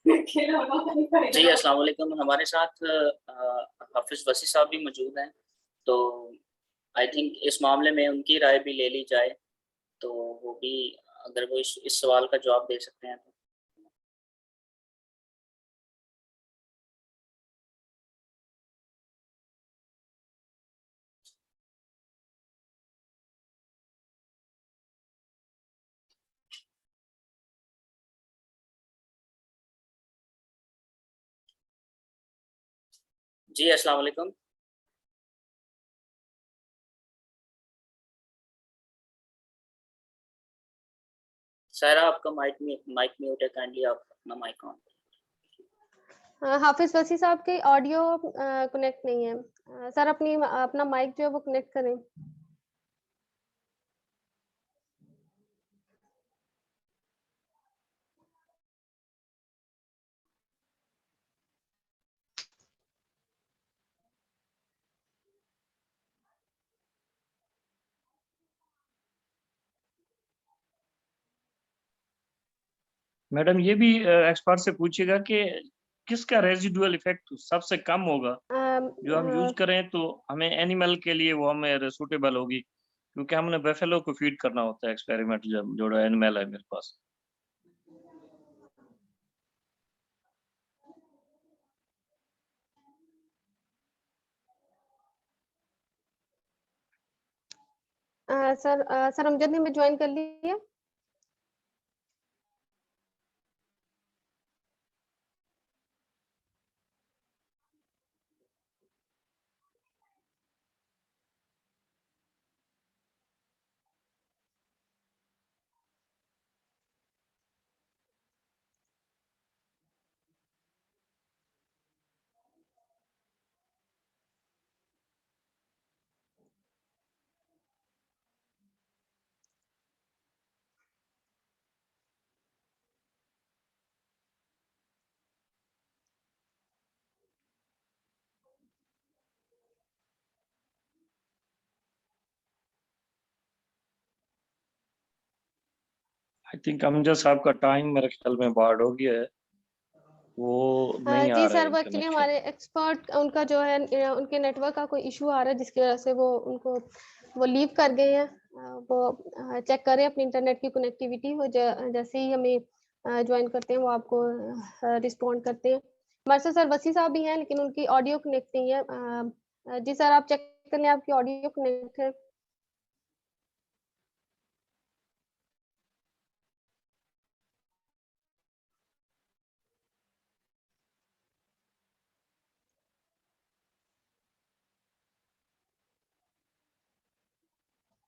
जी अस्सलाम वालेकुम, हमारे साथ हाफिज वसी साहब भी मौजूद हैं, तो आई थिंक इस मामले में उनकी राय भी ले ली जाए, तो वो भी अगर वो इस सवाल का जवाब दे सकते हैं तो। जी अस्सलाम वालेकुम। सायरा आपका माइक म्यूट है, काइंडली आप अपना माइक ऑन। हाफिज वसी साहब की ऑडियो कनेक्ट नहीं है। सर अपना माइक जो है वो कनेक्ट करें। मैडम ये भी एक्सपर्ट से पूछिएगा कि किसका रेजिडुअल इफेक्ट सबसे कम होगा, जो हम यूज करें तो हमें एनिमल के लिए वो हमें सूटेबल होगी, क्योंकि हमने बेफेलो को फीड करना होता है एक्सपेरिमेंट जब जो एनिमल है मेरे पास। सर अमजद ने ज्वाइन कर लिया। आई थिंक अमजद साहब का टाइम मेरे ख्याल में बार्ड हो गया है, वो नहीं आ जी रहा सर, है वो एक्चुअली कनेक्शन। हमारे एक्सपर्ट उनका जो है उनके नेटवर्क का कोई इशू आ रहा है, जिसकी वजह से वो लीव कर गए हैं। वो चेक करें अपनी इंटरनेट की कनेक्टिविटी। वो जैसे ही हमें ज्वाइन करते हैं वो आपको रिस्पॉन्ड करते हैं। हमारे साथ सर वसी साहब भी हैं, लेकिन उनकी ऑडियो कनेक्ट नहीं है। जी सर, आप चेक कर लें आपकी ऑडियो कनेक्ट है।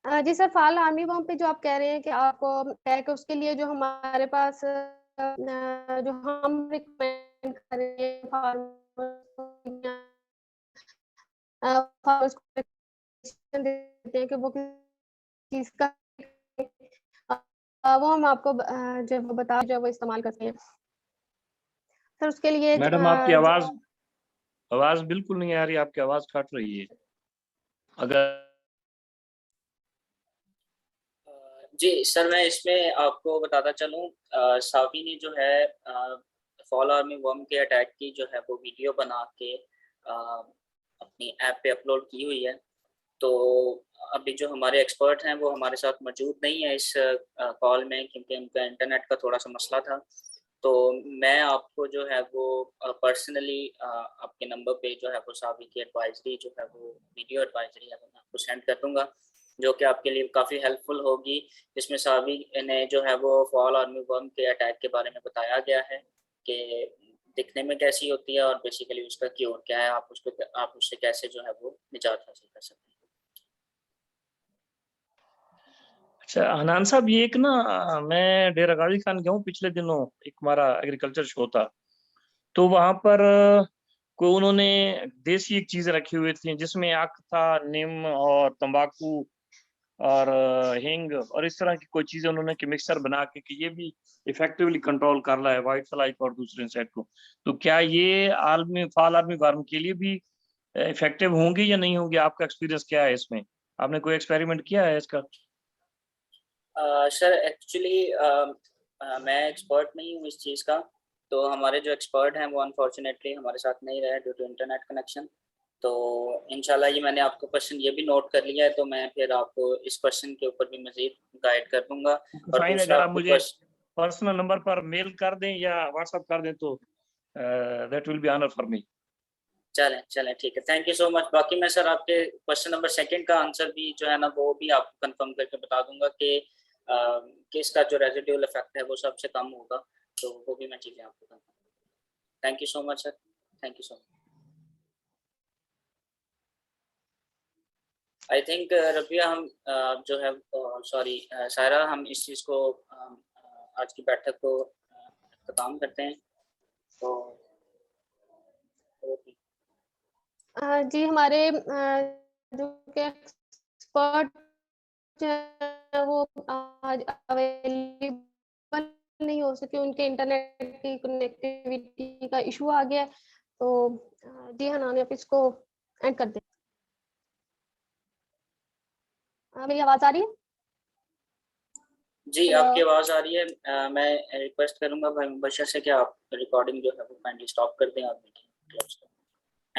जी सर, फाल आर्मी बम पे जो आप कह रहे हैं कि आपको पैक, उसके लिए जो हमारे पास जो हम रिकमेंड कर रहे हैं फार्मर्स को देते हैं कि वो किस चीज का वो हम आपको जो वो बता जो वो इस्तेमाल करते हैं सर। उसके लिए मैडम आपकी आवाज बिल्कुल नहीं आ रही, आपकी आवाज कट रही है। अगर जी सर, मैं इसमें आपको बताता चलूँ, सावी ने जो है फॉल आर्मी वर्म के अटैक की जो है वो वीडियो बना के अपनी ऐप पे अपलोड की हुई है। तो अभी जो हमारे एक्सपर्ट हैं वो हमारे साथ मौजूद नहीं है इस कॉल में, क्योंकि उनका इंटरनेट का थोड़ा सा मसला था। तो मैं आपको जो है वो पर्सनली आपके नंबर पे जो है वो सावी की एडवाइजरी जो है वो वीडियो एडवाइजरी है मैं आपको सेंड कर दूंगा, जो कि आपके लिए काफ़ी हेल्पफुल होगी। जिसमें सावी ने जो है वो फॉल आर्मी वर्म के अटैक के बारे में बताया गया है कि दिखने में कैसी होती है और बेसिकली उसका क्योर क्या है, आप उससे कैसे जो है वो निजात हासिल कर सकते हैं। अच्छा हनान साहब, ये एक ना मैं डेरा गाजी खान गया हूँ पिछले दिनों, एक हमारा एग्रीकल्चर शो था, तो वहां पर को उन्होंने देसी एक चीज रखी हुई थी जिसमें आक था, नीम और तंबाकू और हींग और इस तरह की कोई चीजें उन्होंने कि मिक्सर बना के कि ये भी इफेक्टिवली कंट्रोल कर रहा है व्हाइट फ्लाई और दूसरे इंसेक्ट को। तो क्या ये फॉल आर्मी वर्म के लिए भी इफेक्टिव होंगी या नहीं होंगी? आपका एक्सपीरियंस क्या है इसमें? आपने कोई एक्सपेरिमेंट किया है इसका? सर एक्चुअली मैं एक्सपर्ट नहीं हूँ इस चीज़ का। तो हमारे जो एक्सपर्ट हैं वो अनफॉर्चुनेटली हमारे साथ नहीं रहे ड्यू टू इंटरनेट कनेक्शन। तो इंशाल्लाह ये मैंने आपको क्वेश्चन ये भी नोट कर लिया है, तो मैं फिर आपको इस क्वेश्चन के ऊपर भी मजीद गाइड कर दूंगा। और फाइन, दूसरा अगर आप आपको मुझे पर्सनल नंबर पर मेल कर दें या व्हाट्सएप कर दें तो that will be honour for me. चलें चलें ठीक है, थैंक यू सो मच। बाकी मैं सर आपके क्वेश्चन नंबर 2 का आंसर भी जो है ना वो भी आपको कंफर्म करके बता दूंगा कि इसका जो रेजिडुअल इफेक्ट है वो सबसे कम होगा, तो वो भी मैं चीज़ें आपको confirm. Thank you so much sir, thank you so much. I think Rabia हम जो है सॉरी सारा हम इस चीज़ को आज की बैठक को खत्म करते हैं। तो जी हमारे जो कि एक्सपर्ट वो आज अवेलेबल नहीं हो सके, उनके इंटरनेट की कनेक्टिविटी का इशू आ गया है। तो जी हनान आप इसको एंड कर दें। मेरी आवाज आ रही है? जी हेलो। आपकी आवाज़ आ रही है। मैं रिक्वेस्ट करूंगा भाई मुबशर से कि आप रिकॉर्डिंग जो है वो काइंडली स्टॉप कर दें और मीटिंग क्लोज करें।